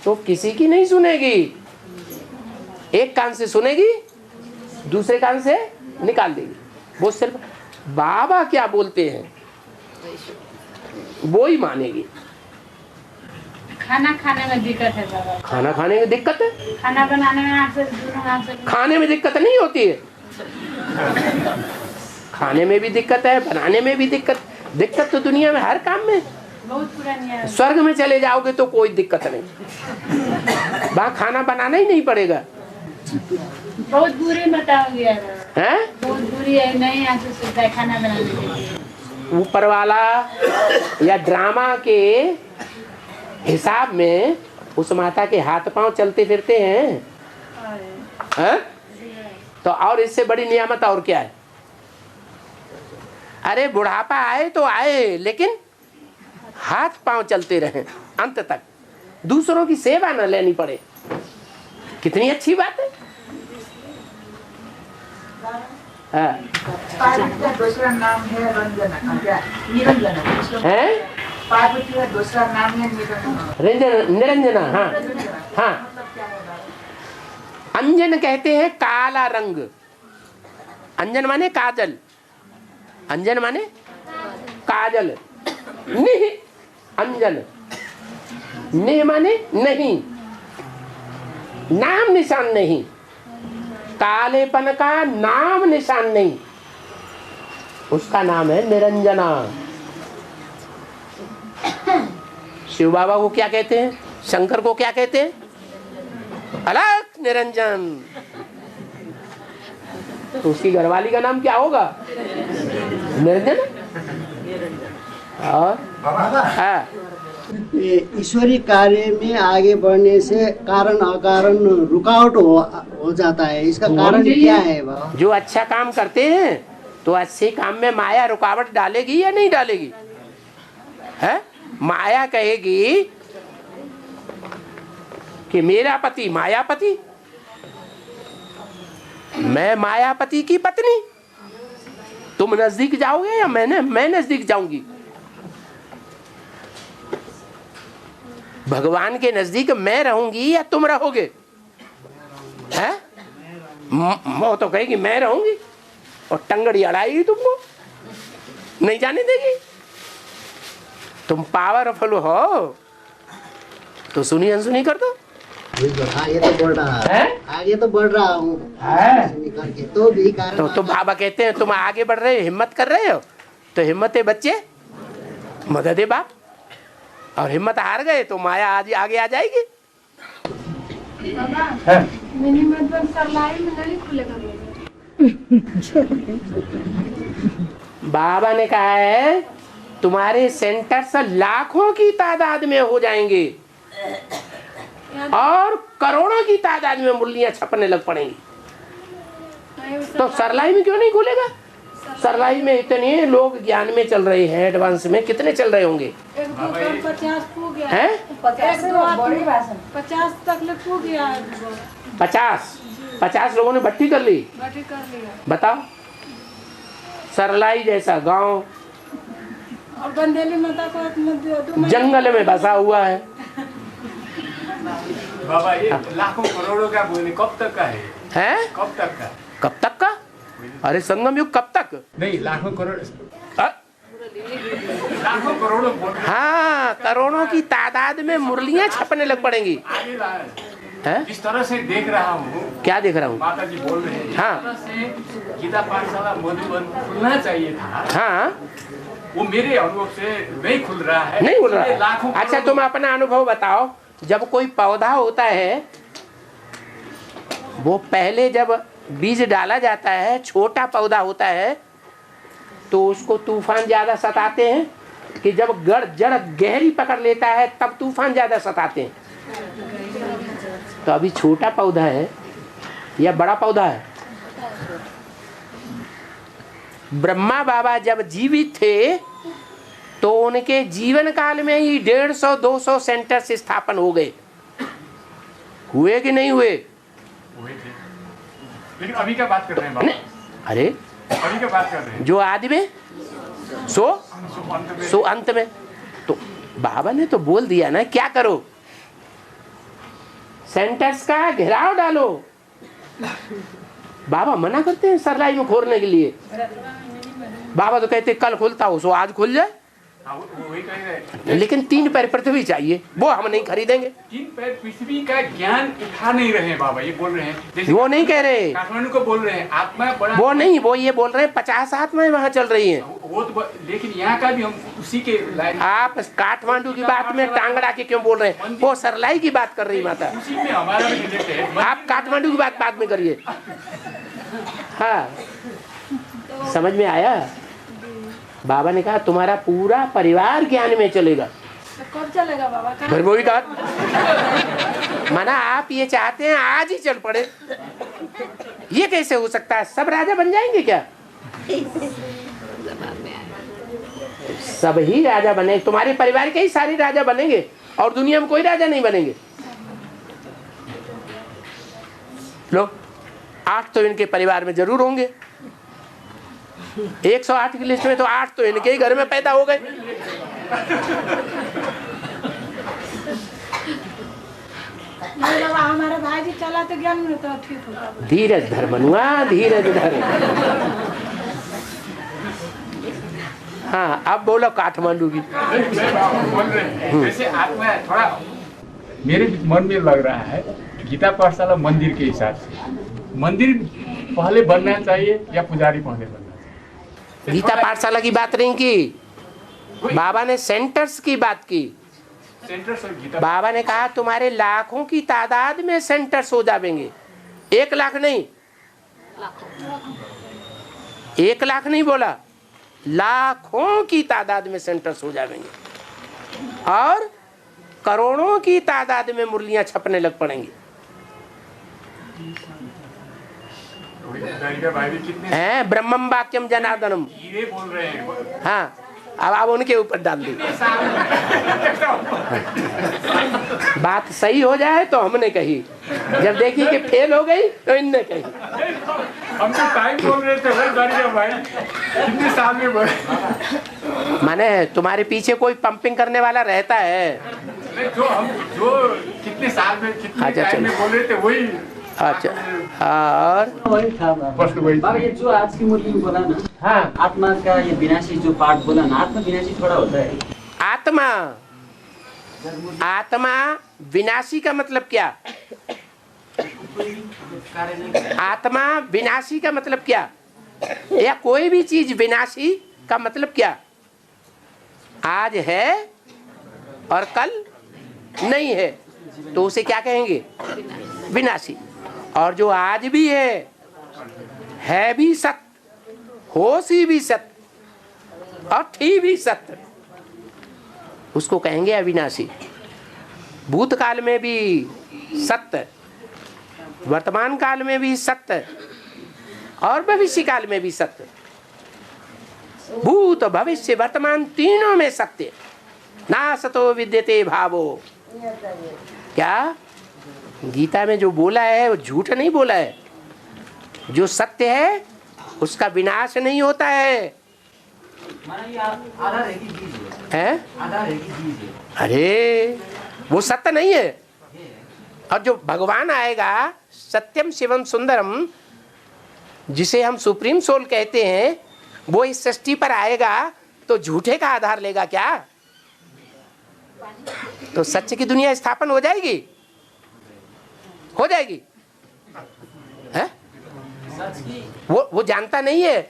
तो किसी की नहीं सुनेगी। एक कान से सुनेगी, दूसरे कान से निकाल देगी। वो सिर्फ बाबा क्या बोलते हैं वो ही मानेगी। खाना खाने में दिक्कत है बाबा। खाना खाने में दिक्कत है? खाना बनाने में आपसे दोनों हाथ से खाने में दिक्कत नहीं होती है। खाने में भी दिक्कत है, बनाने में भी दिक्कत तो दुनिया में हर काम में। बहुत पुरानी है। स्वर्ग में चले जाओगे तो कोई दिक्कत नहीं, वहाँ खाना बनाना ही नहीं पड़ेगा। बहुत बुरी बताओगे हैं? बहुत बुरी है, नहीं आपसे सुविधा है खाना बनाने के लिए। ऊपर वाला या ड्रामा के हिसाब में उस माता के हाथ पांव चलते फिरते हैं, तो और इससे बड़ी नियामत और क्या है? अरे बुढ़ापा आए तो आए, लेकिन हाथ पांव चलते रहे अंत तक, दूसरों की सेवा न लेनी पड़े। कितनी अच्छी बात है। पार्वती का दूसरा नाम है रंजना, निरंजना है। पार्वती का दूसरा नाम है निरंजना। हाँ हाँ, अंजन कहते हैं काला रंग। अंजन माने काजल, अंजन माने काजल। निह अंजन, निह माने नहीं, नाम निशान नहीं, कालेपन का नाम निशान नहीं, उसका नाम है निरंजना। शिव बाबा को क्या कहते हैं? शंकर को क्या कहते हैं? अलख निरंजन। तो उसकी घरवाली का नाम क्या होगा? निरंजन। और हाँ, ईश्वरीय कार्य में आगे बढ़ने से कारण अकारण रुकावट हो जाता है। इसका कारण क्या है बाबा? जो अच्छा काम करते हैं तो अच्छे काम में माया रुकावट डालेगी या नहीं डालेगी? है? माया कहेगी कि मेरा पति मायापति, मैं मायापति की पत्नी, तुम नजदीक जाओगे या मैं नजदीक जाऊंगी? भगवान के नजदीक मैं रहूंगी या तुम रहोगे? हैं? वो तो कहेगी मैं रहूंगी और टंगड़ी अड़ाएगी, तुमको नहीं जाने देगी। तुम पावरफुल हो तो सुनी अनसुनी कर दो। आगे तो बढ़ रहा है, आगे तो बढ़ रहा हूँ करके, तो भी कारण तो बाबा कहते हैं तुम आगे बढ़ रहे हो, हिम्मत कर रहे हो, तो हिम्मत है बच्चे, मदद है बाप। और हिम्मत हार गए तो माया आज आगे आ जाएगी। बाबा मिनी मधुबन सरलाई में नहीं खुलेगा। बाबा ने कहा है तुम्हारे सेंटर्स लाखों की तादाद में हो जाएंगे और करोड़ों की तादाद में मुरलियां छपने लग पड़ेंगी। तो सरलाई में क्यों नहीं खुलेगा? सरलाई में इतने लोग ज्ञान में चल रहे हैं, एडवांस में कितने चल रहे होंगे? 50 हो गया हैं? 50 तक ले हो गया। 50 लोगों ने भट्टी कर ली। भट्टी कर लिया। बताओ, सरलाई जैसा गांव और बंदेली माता को जंगल में बसा हुआ है। बाबा ये लाखों करोड़ों का बोले कब तक का है? कब तक का? कब तक का? अरे संगम युग कब तक? नहीं, लाखों करोड़, लाखों करोड़ों। हाँ, करोड़ों की तादाद में मुरलियां छपने लग पड़ेंगी। जिस तरह से देख रहा हूँ। क्या देख रहा हूँ? माता जी बोल रहे हैं। हाँ, गीता पाठशाला मधुबन खुलना चाहिए था। हाँ, वो मेरे अनुभव से नहीं खुल रहा है। नहीं खुल रहा है। अच्छा, तुम अपना अनुभव बताओ। जब कोई पौधा होता है, वो पहले जब बीज डाला जाता है, छोटा पौधा होता है, तो उसको तूफान ज्यादा सताते हैं कि जब जड़ गहरी पकड़ लेता है तब तूफान ज्यादा सताते हैं? तो अभी छोटा पौधा है या बड़ा पौधा है? ब्रह्मा बाबा जब जीवित थे तो उनके जीवन काल में ही 150-200 सेंटर स्थापन हो गए। हुए कि नहीं हुए? हुए थे, लेकिन अभी क्या बात कर रहे हैं बाबा? अरे अभी क्या बात कर रहे हैं? जो आदि में सो अंत में। तो बाबा ने तो बोल दिया ना, क्या करो? सेंटेंस का घेराव डालो। बाबा मना करते हैं सरलाई में खोरने के लिए। बाबा तो कहते कल खुलता हो सो आज खुल जाए। वही कह रहे हैं। लेकिन 3 पैर पृथ्वी चाहिए, वो हम नहीं खरीदेंगे। 3 पैर पृथ्वी का ज्ञान उठा नहीं रहे हैं बाबा, ये बोल रहे हैं। जैसे वो नहीं कह रहे, काठमांडू को बोल रहे हैं आत्मा बड़ा, वो नहीं, वो ये बोल रहे हैं 50 आत्माएं वहाँ चल रही हैं। वो तो लेकिन यहाँ का भी हम उसी के लाइन। आप काठमांडू की बात में टांगड़ा के क्यों बोल रहे हैं? वो सरलाई की बात कर रही माता। उसी में हमारा भी रिलेटेड है। आप काठमांडू की बात बाद में करिए। हाँ, समझ में आया? बाबा ने कहा तुम्हारा पूरा परिवार ज्ञान में चलेगा। तो कब चलेगा बाबा? फिर वही कहा माना आप ये चाहते हैं आज ही चल पड़े। ये कैसे हो सकता है? सब राजा बन जाएंगे क्या? सब ही राजा बने, तुम्हारे परिवार के ही सारे राजा बनेंगे और दुनिया में कोई राजा नहीं बनेंगे। लो 8 तो इनके परिवार में जरूर होंगे। 108 की लिस्ट में तो 8 तो इनके ही घर में पैदा हो गए। नहीं बाबा, हमारे भाई जी चला तो ज्ञान में तो ठीक होगा। धीरज धर मनुआ, धीरज धर। हाँ, अब बोलो काठमांडू की। बोल रहे हैं जैसे आत्मा थोड़ा मेरे मन में लग रहा है गीता पाठशाला मंदिर के हिसाब से मंदिर पहले बनना चाहिए या पुजारी पहले बनना चाहिए? गीता पाठशाला की बात नहीं की, बाबा ने सेंटर्स की बात की। सेंटर्स और गीता, बाबा ने कहा तुम्हारे लाखों की तादाद में सेंटर्स हो जाएंगे। 1 लाख नहीं, 1 लाख नहीं बोला, लाखों की तादाद में सेंटर्स हो जाएंगे और करोड़ों की तादाद में मुरलियां छपने लग पड़ेंगी। हैं ब्रह्मम वाक्यम जनार्दनम, ये बोल रहे हैं। हाँ, अब आप उनके ऊपर डाल दी। बात सही हो जाए तो हमने कही, जब देखी कि फेल हो गई तो इनने कही। हम तो टाइम बोल रहे थे भाई, कितने साल में बढ़े। माने तुम्हारे पीछे कोई पंपिंग करने वाला रहता है। जो कितने साल में कितने टाइम में बोल रहे थे वही। अच्छा, और वही था बाबा। ये जो आज की मुरली में बोला ना, हाँ, आत्मा का ये विनाशी जो पाठ बोला ना, आत्मा विनाशी थोड़ा होता है। आत्मा विनाशी का मतलब क्या? आत्मा विनाशी का मतलब क्या? या कोई भी चीज विनाशी का मतलब क्या? आज है और कल नहीं है तो उसे क्या कहेंगे? विनाशी। और जो आज भी है भी सत्य, होशी भी सत्य और थी भी सत्य, उसको कहेंगे अविनाशी। भूतकाल में भी सत्य, वर्तमान काल में भी सत्य और भविष्य काल में भी सत्य। भूत भविष्य वर्तमान तीनों में सत्य। ना सतो विद्यते भावो। क्या गीता में जो बोला है वो झूठ नहीं बोला है। जो सत्य है उसका विनाश नहीं होता है। अरे वो सत्य नहीं है। और जो भगवान आएगा सत्यम शिवम सुंदरम, जिसे हम सुप्रीम सोल कहते हैं, वो इस सृष्टि पर आएगा तो झूठे का आधार लेगा क्या? तो सत्य की दुनिया स्थापन हो जाएगी, हो जाएगी है? वो जानता नहीं है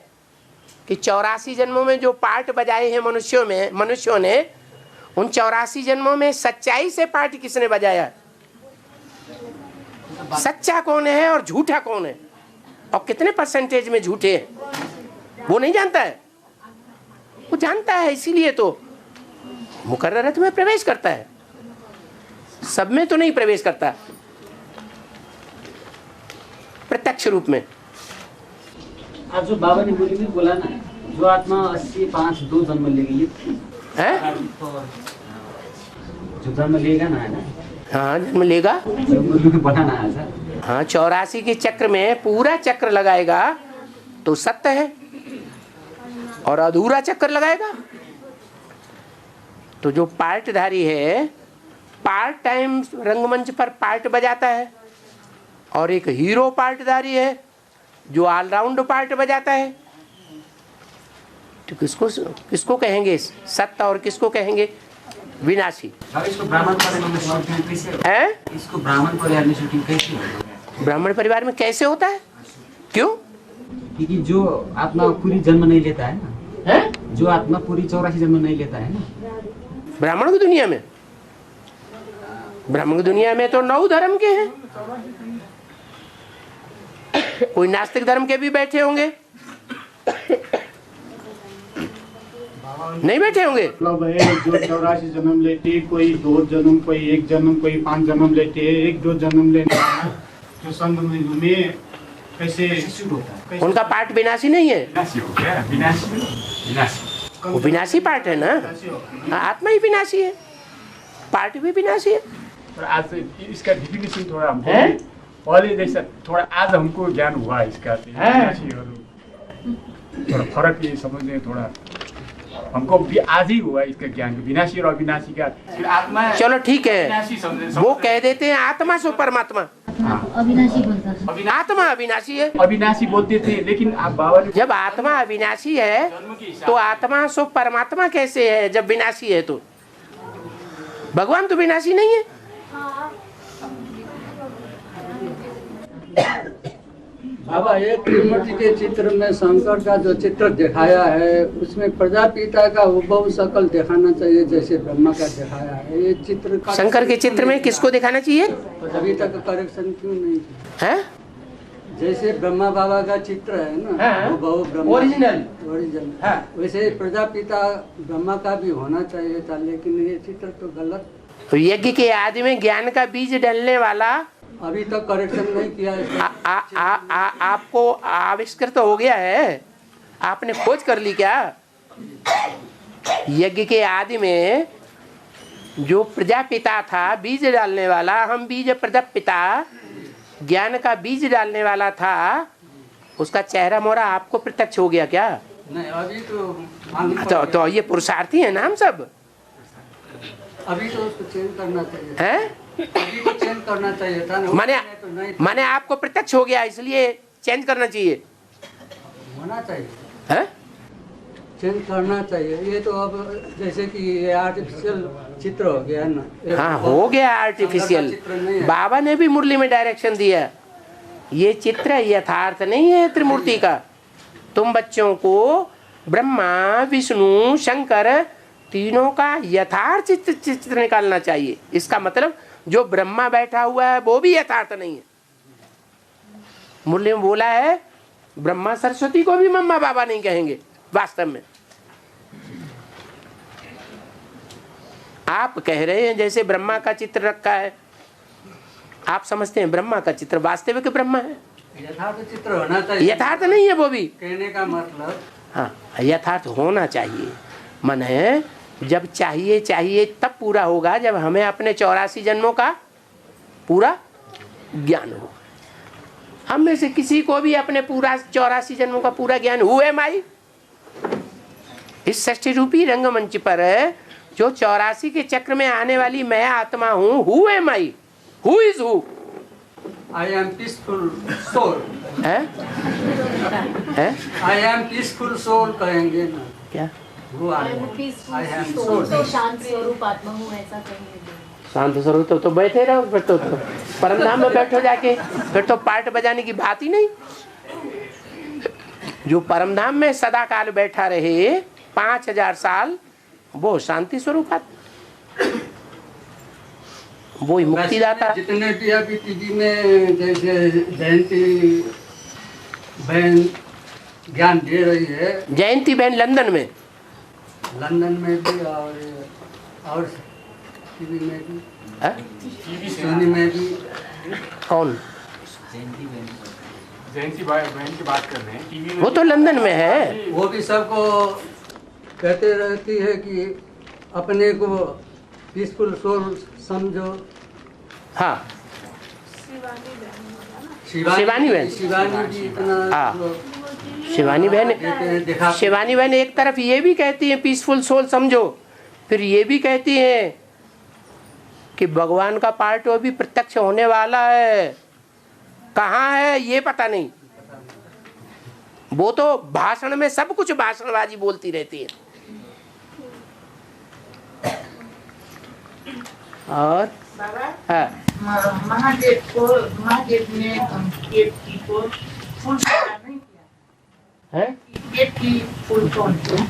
कि 84 जन्मों में जो पार्ट बजाए हैं मनुष्यों ने उन 84 जन्मों में सच्चाई से पार्ट किसने बजाया? सच्चा कौन है और झूठा कौन है और कितने परसेंटेज में झूठे हैं वो नहीं जानता है। वो जानता है, इसीलिए तो मुकर्ररत में प्रवेश करता है, सब में तो नहीं प्रवेश करता, प्रत्यक्ष रूप में। आज जो बाबा ने बोली में बोला ना, जो आत्मा 85 2 जन्म लेगी है, जो जन्म लेगा ना, है ना, हाँ जन्म लेगा। बताना है सर। हाँ 84 के चक्र में पूरा चक्र लगाएगा तो सत्य है, और अधूरा चक्र लगाएगा तो जो पार्टधारी है पार्ट टाइम रंगमंच पर पार्ट बजाता है, और एक हीरो पार्टधारी है जो ऑलराउंड पार्ट बजाता है। तो किसको कहेंगे सत्य और किसको कहेंगे विनाशी? इसको ब्राह्मण परिवार में शूटिंग कैसे है? इसको ब्राह्मण परिवार में शूटिंग कैसे होगा? ब्राह्मण परिवार में कैसे होता है? क्यों? क्योंकि जो आत्मा पूरी जन्म नहीं लेता है ना, है? जो आत्मा पूरी 84 जन्म नहीं लेता है ना ब्राह्मण की दुनिया में। ब्राह्मण की दुनिया में तो 9 धर्म के हैं, कोई नास्तिक धर्म के भी बैठे होंगे, नहीं बैठे होंगे। मतलब है जो 84 जन्म लेती है, कोई 2 जन्म, कोई 1 जन्म, कोई 5 जन्म लेती है, 1-2 जन्म लेने जो संघ में कैसे शुरू होता है? उनका पार्ट विनाशी नहीं है। विनाशी हो गया, विनाशी वो विनाशी पार्ट है ना, आत्मा ही विनाशी है, पार्ट भी विनाशी है। और आज इसका डिफिनेशन थोड़ा हमको पहले जैसा थोड़ा आज हमको ज्ञान हुआ इसका, थोड़ा फर्क ये समझने थोड़ा हमको भी आज ही हुआ इसका ज्ञान, विनाशी और अविनाशी का। फिर आत्मा चलो ठीक है, विनाशी समझे, वो कह देते हैं आत्मा सो परमात्मा। अविनाशी बोलता है। आत्मा अविनाशी है, अविनाशी बोलते थे, लेकिन आप बाबा ने जब आत्मा अविनाशी है तो आत्मा सो परमात्मा कैसे है जब विनाशी है? तो भगवान तो विनाशी नहीं है। बाबा एक त्रिमूर्ति के चित्र में शंकर का जो चित्र दिखाया है उसमें प्रजापिता का हुबहू शकल दिखाना चाहिए जैसे ब्रह्मा का दिखाया है। ये चित्र शंकर के चित्र में किसको दिखाना चाहिए? अभी तक करेक्शन क्यों नहीं है? जैसे ब्रह्मा बाबा का चित्र है ना, हुबहू ब्रह्मा ओरिजिनल वैसे प्रजापिता ब्रह्मा का भी होना चाहिए था, लेकिन ये चित्र तो गलत। तो यज्ञ के आदि में ज्ञान का बीज डालने वाला अभी तक करेक्शन नहीं किया है। आपको आविष्कृत हो गया है, आपने खोज कर ली क्या? यज्ञ के आदि में जो प्रजापिता था बीज डालने वाला, हम बीज प्रजापिता ज्ञान का बीज डालने वाला था, उसका चेहरा मोहरा आपको प्रत्यक्ष हो गया क्या? नहीं अभी तो ये पुरुषार्थी है ना हम सब। अभी तो उसको चेंज करना चाहिए है? अभी तो चेंज करना चाहिए था ना। माने आपको प्रत्यक्ष हो गया इसलिए चेंज करना चाहिए, होना चाहिए है? चेंज करना चाहिए। ये तो अब जैसे कि ये आर्टिफिशियल चित्र हो गया ना। हाँ हो गया आर्टिफिशियल। बाबा ने भी मुरली में डायरेक्शन दिया, ये चित्र यथार्थ नहीं है त्रिमूर्ति का। तुम बच्चों को ब्रह्मा विष्णु शंकर तीनों का यथार्थ चित्र निकालना चाहिए। इसका मतलब जो ब्रह्मा बैठा हुआ है वो भी यथार्थ नहीं है। मुरली में बोला है ब्रह्मा सरस्वती को भी मम्मा बाबा नहीं कहेंगे वास्तव में। आप कह रहे हैं जैसे ब्रह्मा का चित्र रखा है, आप समझते हैं ब्रह्मा का चित्र वास्तविक ब्रह्मा है। यथार्थ चित्र होना चाहिए, यथार्थ नहीं है वो भी। कहने का मतलब हाँ यथार्थ होना चाहिए। मन है जब चाहिए तब पूरा होगा जब हमें अपने 84 जन्मों का पूरा ज्ञान हो। हम में से किसी को भी अपने पूरा 84 जन्मों का पूरा ज्ञान हुए माई इस षष्ठी रूपी रंगमंच पर जो 84 के चक्र में आने वाली मैं आत्मा हूँ। Who am I? Who is who? I am peaceful soul है? आई एम पीसफुल सोल कहेंगे ना क्या? शांत स्वरूप आत्मा हूँ ऐसा कहेंगे। शांत स्वरूप तो बैठे रहो, फिर तो परमधाम में बैठो जाके, फिर तो पार्ट बजाने की बात ही नहीं। जो परमधाम में सदा काल बैठा रहे 5000 साल वो शांति स्वरूप वो ही मुक्तिदाता। जितने भी अभी टीवी में जैसे जयंती बहन ज्ञान दे रही है, जयंती बहन लंदन में भी और टीवी में भी, सोनी में भी। कौन? जयंती बहन की बात कर रहे हैं टीवी में। वो तो लंदन में है। वो भी सबको कहते रहती है कि अपने को पीसफुल सोल समझो, हाँ शिवानी बहन, हाँ शिवानी बहन एक तरफ ये भी कहती है पीसफुल सोल समझो, फिर ये भी कहती हैं कि भगवान का पार्ट वो भी प्रत्यक्ष होने वाला है। कहाँ है ये पता नहीं, वो तो भाषण में सब कुछ भाषणबाजी बोलती रहती है। और हाँ महादेव ने केत की को फूल नहीं किया है, केत की फूल कौन थे?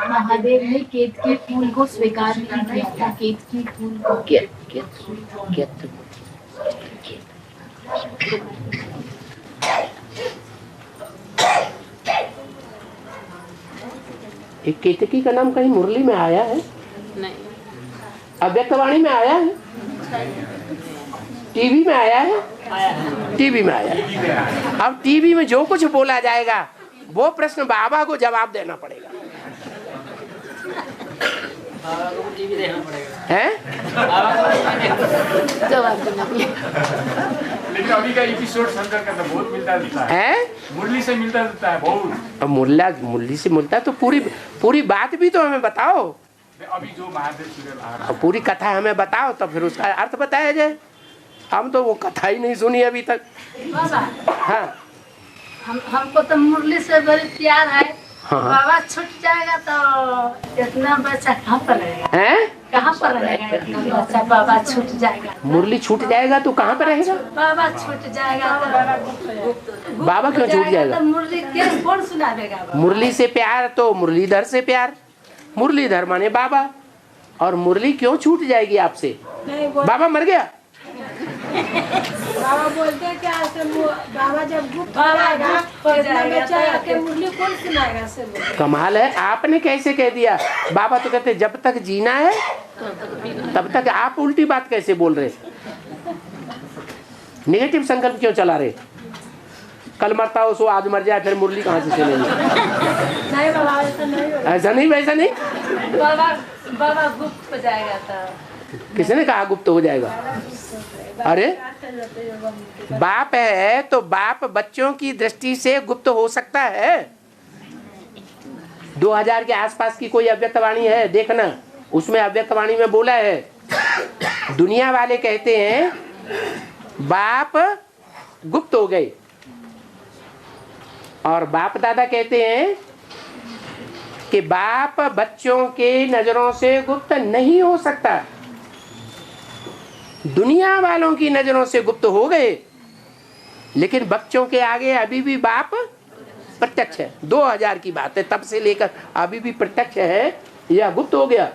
महादेव ने केत के फूल को स्वीकार नहीं किया था। केत के फूल को एक केतकी का नाम कहीं मुरली में आया है? नहीं। अव्यक्तवाणी में आया है? टीवी में आया है? टीवी में आया है। अब टीवी में जो कुछ बोला जाएगा वो प्रश्न बाबा को जवाब देना पड़ेगा। बाबा को टीवी देखना पड़ेगा। हैं? जवाब देना पड़ेगा। लेकिन अभी का एपिसोड शंकर का तो बहुत मिलता जुलता है, मुरली से मिलता जुलता है बहुत। अब मुरली से मिलता तो पूरी बात भी तो हमें बताओ। अभी जो महादेव सीरियल आ रहा है पूरी कथा हमें बताओ तो फिर उसका अर्थ बताया जाए। हम तो वो कथा ही नहीं सुनी अभी तक। बाबा हाँ हमको तो मुरली से बड़ी प्यार है। हाँ। बाबा छूट जाएगा तो इतना बच्चा कहाँ पर रहेगा? कहाँ पर रहेगा इतना बच्चा? बाबा छूट जाएगा, मुरली छूट जाएगा तो कहाँ पे रहेगा? बाबा छूट जाएगा तो बाबा क्यों छूट जाएगा? तो मुरली के कौन सुनावेगा? मुरली से प्यार तो मुरलीधर से प्यार, मुरलीधर माने बाबा, और मुरली क्यों छूट जाएगी आपसे? बाबा मर गया? बाबा बोलते हैं क्या से बाबा जब गुप्त हो जाएगा तो इतना बच्चा आके मुरली कौन सुनाएगा से? कमाल है, आपने कैसे कह दिया? बाबा तो कहते जब तक जीना है तब तक। आप उल्टी बात कैसे बोल रहे? नेगेटिव संकल्प क्यों चला रहे? कल मरता हो सो आज मर जाए, फिर मुरली कहाँ से चलेगी? नहीं बाबा ऐसा नहीं होगा। ऐसा नहीं, वैसा नहीं। बाबा गुप्त हो जाएगा तो किसने कहा गुप्त हो जाएगा? अरे बाप है तो बाप बच्चों की दृष्टि से गुप्त हो सकता है। 2000 के आसपास की कोई अव्यक्तवाणी है देखना, उसमें अव्यक्तवाणी में बोला है दुनिया वाले कहते हैं बाप गुप्त हो गए, और बाप दादा कहते हैं कि बाप बच्चों के नजरों से गुप्त नहीं हो सकता। दुनिया वालों की नजरों से गुप्त हो गए, लेकिन बच्चों के आगे अभी भी बाप प्रत्यक्ष है। 2000 की बात है, तब से लेकर अभी भी प्रत्यक्ष है या गुप्त हो गया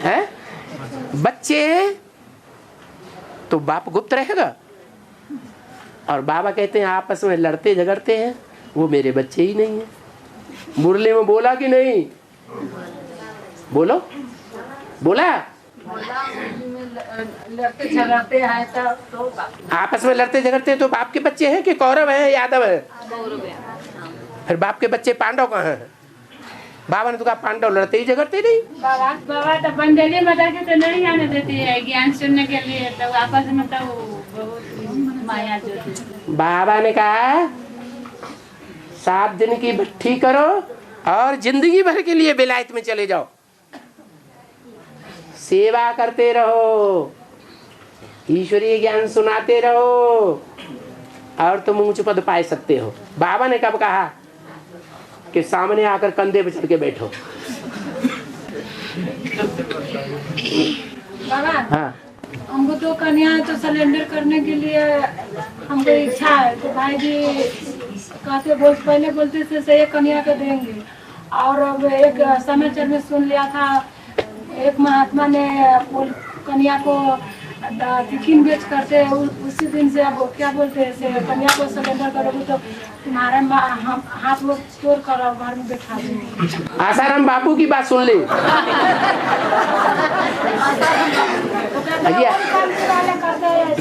है? बच्चे तो बाप गुप्त रहेगा, और बाबा कहते हैं आपस में लड़ते झगड़ते हैं, वो मेरे बच्चे ही नहीं है। मुरली में बोला कि नहीं? बोलो, बोला? लड़ते झगड़ते हैं तो आपस में लड़ते झगड़ते हैं तो बाप के बच्चे हैं कि कौरव हैं यादव है? फिर बाप के बच्चे पांडव कहाँ हैं? बाबा ने तो कहा पांडव लड़ते ही झगड़ते नहीं। बाबा तो बंदेली माता के तो नहीं आने देती है ज्ञान सुनने के लिए, तो आपस में तो बहुत माया जोती। बाबा ने कहा 7 दिन की भट्ठी करो और जिंदगी भर के लिए विलायत में चले जाओ, सेवा करते रहो, ईश्वरीय ज्ञान सुनाते रहो, और तुम ऊंच पद पाए सकते हो। बाबा ने कब कहा कि सामने आकर कंधे पे चढ़ के बैठो? बाबा हाँ हमको 2 कन्या तो सिलेंडर करने के लिए हमको इच्छा है, तो भाई जी कहते पहले बोलते थे से 1 कन्या को देंगे, और अब एक समाचार में सुन लिया था एक महात्मा ने कन्या को टिफिन बेच करते, उसी दिन से अब क्या बोलते हैं से कन्या को सिलेंडर करोगे तो तुम्हारा हाथ वो तोड़ कर घर में बैठा देंगे। आसाराम बापू की बात सुन ली।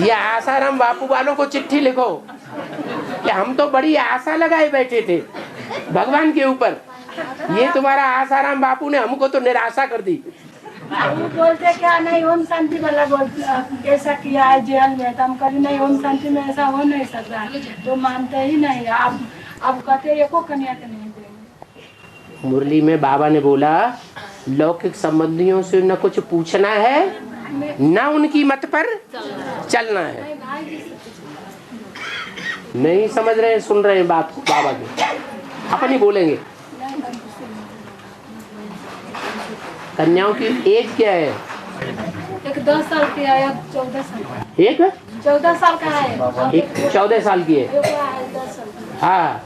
ये आसाराम बापू वालों को चिट्ठी लिखो कि हम तो बड़ी आशा लगाए बैठे थे भगवान के ऊपर, ये तुम्हारा आसाराम बापू ने हमको तो निराशा कर दी। वो बोलते क्या नहीं ओम शांति वाला बोलते ऐसा किया है जेल में, तो हम कभी नहीं ओम शांति में ऐसा हो नहीं सकता, तो मानते ही नहीं। अब कहते एको कन्या के नहीं देंगे। मुरली में बाबा ने बोला लौकिक संबंधियों से न कुछ पूछना है न उनकी मत पर चलना है। नहीं समझ रहे हैं, सुन रहे हैं बात बाबा की, अपनी बोलेंगे। कन्याओं की एज क्या है? एक 10 साल की है, एक 14 साल का। एक 14 साल का है, एक 14 साल की है। एक है 10 साल का। हाँ,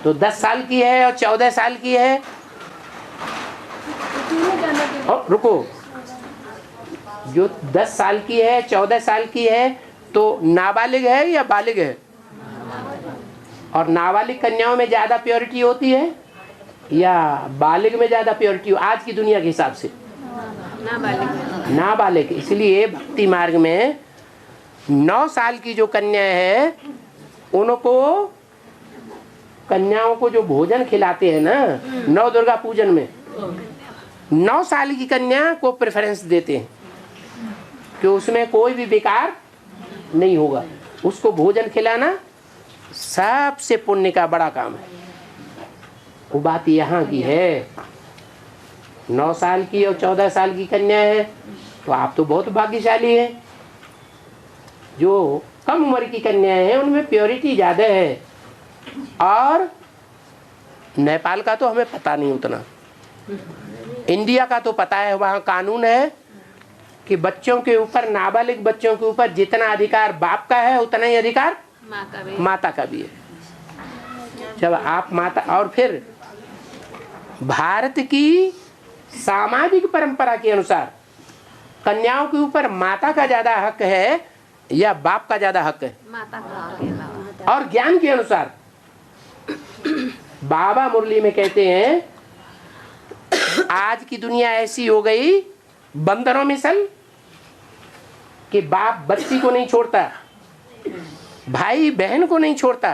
तो 10 साल की है और 14 साल की है। और रुको, जो 10 साल की है 14 साल की है तो नाबालिग है या बालिग है? और नाबालिग कन्याओं में ज्यादा प्योरिटी होती है या बालिग में ज्यादा प्योरिटी? आज की दुनिया के हिसाब से नाबालिग। इसलिए भक्ति मार्ग में 9 साल की जो कन्या है उनको, कन्याओं को जो भोजन खिलाते हैं ना 9 दुर्गा पूजन में, 9 साल की कन्या को प्रेफरेंस देते हैं कि उसमें कोई भी बेकार नहीं होगा। उसको भोजन खिलाना सबसे पुण्य का बड़ा काम है। वो बात यहाँ की है। 9 साल की और 14 साल की कन्या है तो आप तो बहुत भाग्यशाली हैं। जो कम उम्र की कन्या है उनमें प्योरिटी ज़्यादा है। और नेपाल का तो हमें पता नहीं उतना, इंडिया का तो पता है। वहाँ कानून है कि बच्चों के ऊपर, नाबालिग बच्चों के ऊपर जितना अधिकार बाप का है उतना ही अधिकार माता का भी है। जब आप माता, और फिर भारत की सामाजिक परंपरा के अनुसार कन्याओं के ऊपर माता का ज्यादा हक है या बाप का ज्यादा हक है? माता का। और ज्ञान के अनुसार बाबा मुरली में कहते हैं आज की दुनिया ऐसी हो गई बंदरों मिसल कि बाप बच्ची को नहीं छोड़ता, भाई बहन को नहीं छोड़ता,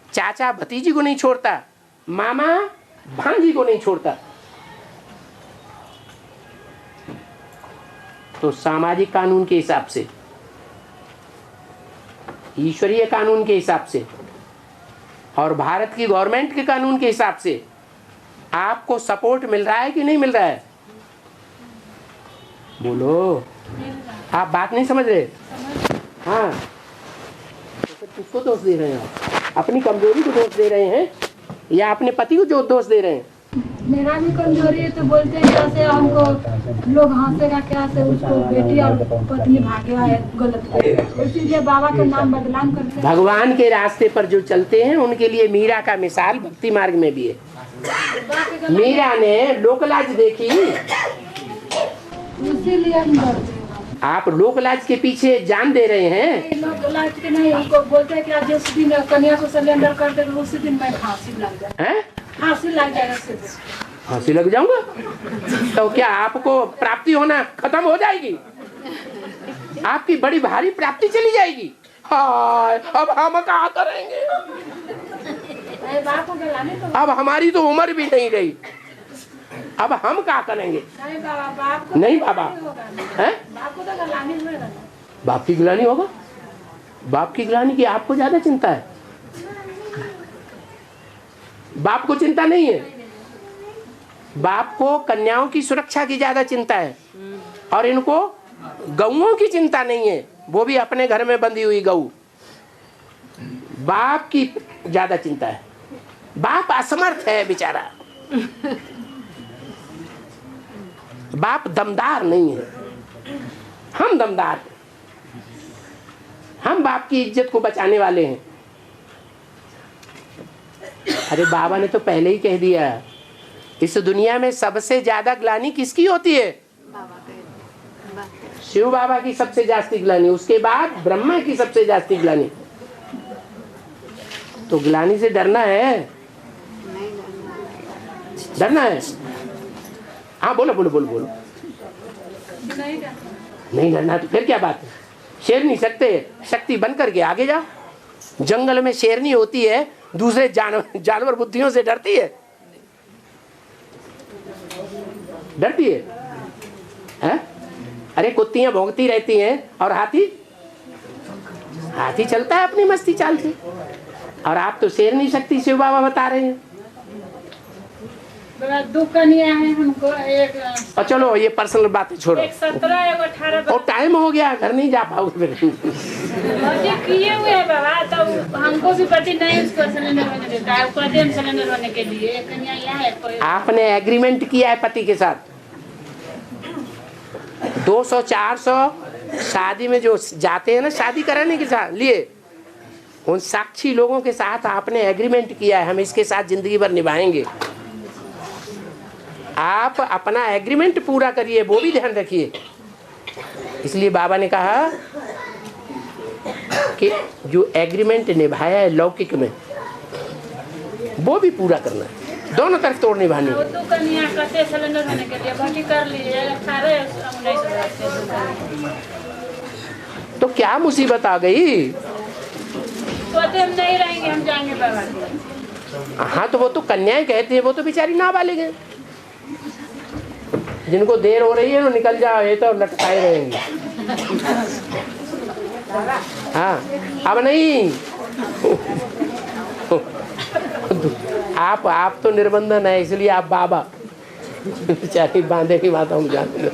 चाचा भतीजी को नहीं छोड़ता, मामा भांजी को नहीं छोड़ता। तो सामाजिक कानून के हिसाब से, ईश्वरीय कानून के हिसाब से और भारत की गवर्नमेंट के कानून के हिसाब से आपको सपोर्ट मिल रहा है कि नहीं मिल रहा है? बोलो, आप बात नहीं समझ रहे? हाँ, तो किसको दोष दे रहे हैं? अपनी कमजोरी को दोष दे रहे हैं या अपने पति को जो दोष दे रहे हैं? मेरा भी कमजोरी है तो बोलते हैं कैसे हमको लोग हंसेगा, क्या से उसको बेटी और पत्नी भाग्य है गलत, इसीलिए बाबा का नाम बदनाम करते हैं। भगवान के रास्ते पर जो चलते हैं उनके लिए मीरा का मिसाल भक्ति मार्ग में भी है। मीरा ने लोकलाज देखी, इसीलिए हम डरते हैं। आप लोकलाज के पीछे जान दे रहे हैं। लोकलाज के नहीं, हमको बोलते हैं कि जिस दिन कन्या को सिलेंडर कर दे उसी दिन मैं फांसी लग जाए, फांसी लग जाएगा। फांसी लग जाऊंगा तो क्या आपको प्राप्ति होना खत्म हो जाएगी? आपकी बड़ी भारी प्राप्ति चली जाएगी। हाय, अब हम क्या करेंगे? अब हमारी तो उम्र भी नहीं रही, अब हम क्या करेंगे? नहीं बाबा, है बाप की गिलानी होगा। बाप की गिलानी की आपको ज्यादा चिंता है, बाप को चिंता नहीं है। बाप को कन्याओं की सुरक्षा की ज्यादा चिंता है और इनको गऊओं की चिंता नहीं है, वो भी अपने घर में बंधी हुई गऊ। बाप की ज्यादा चिंता है। बाप असमर्थ है बेचारा, बाप दमदार नहीं है, हम दमदार हैं। हम बाप की इज्जत को बचाने वाले हैं। अरे बाबा ने तो पहले ही कह दिया, इस दुनिया में सबसे ज्यादा ग्लानि किसकी होती है? शिव बाबा की सबसे जास्ती ग्लानि, उसके बाद ब्रह्मा की सबसे जास्ती ग्लानि। तो ग्लानि से डरना है? डरना है? हाँ बोलो बोलो बोलो बोलो। नहीं डरना तो फिर क्या बात है? शेर नहीं सकते, शक्ति बन करके आगे जाओ। जंगल में शेरनी होती है, दूसरे जानवर बुद्धियों से डरती है? डरती है? है? अरे कुत्तियां भौंकती रहती हैं और हाथी चलता है अपनी मस्ती चाल से। और आप तो शेर नहीं सकती, शिव बाबा बता रहे हैं। बड़ा 2 कन्या है हमको, एक और चलो ये पर्सनल बातें छोड़ो, एक 17 एक 18 और टाइम हो गया, घर नहीं जा पाओगे। बच्चे किए हुए हैं बाबा, तो हमको भी पति नहीं उसको सिलेंडर होने देता है, ऊपर से सिलेंडर होने के लिए। एक कन्या यहाँ है, कोई आपने एग्रीमेंट किया है पति के साथ, 200-400 शादी में जो जाते हैं ना शादी कराने के साथ लिए, उन साक्षी लोगों के साथ आपने एग्रीमेंट किया है हम इसके साथ जिंदगी भर निभाएंगे। आप अपना एग्रीमेंट पूरा करिए, वो भी ध्यान रखिए। इसलिए बाबा ने कहा कि जो एग्रीमेंट निभाया है लौकिक में वो भी पूरा करना है, दोनों तरफ तोड़ निभानी है। 2 कन्या कते सिलेंडर होने के लिए भर्ती कर लिए 18-19 तो क्या मुसीबत आ गई? सोते हम नहीं रहेंगे, हम जाएंगे बाबा। हाँ तो वो तो कन्याएं कहती है, वो तो बेचारी नाबालिग है, जिनको देर हो रही है वो निकल जाओ, ये तो लटकाए रहेंगे। हाँ अब नहीं आप तो निर्बंधन है, इसलिए आप बाबा बेचारी बांधे की बात हम जानते हैं।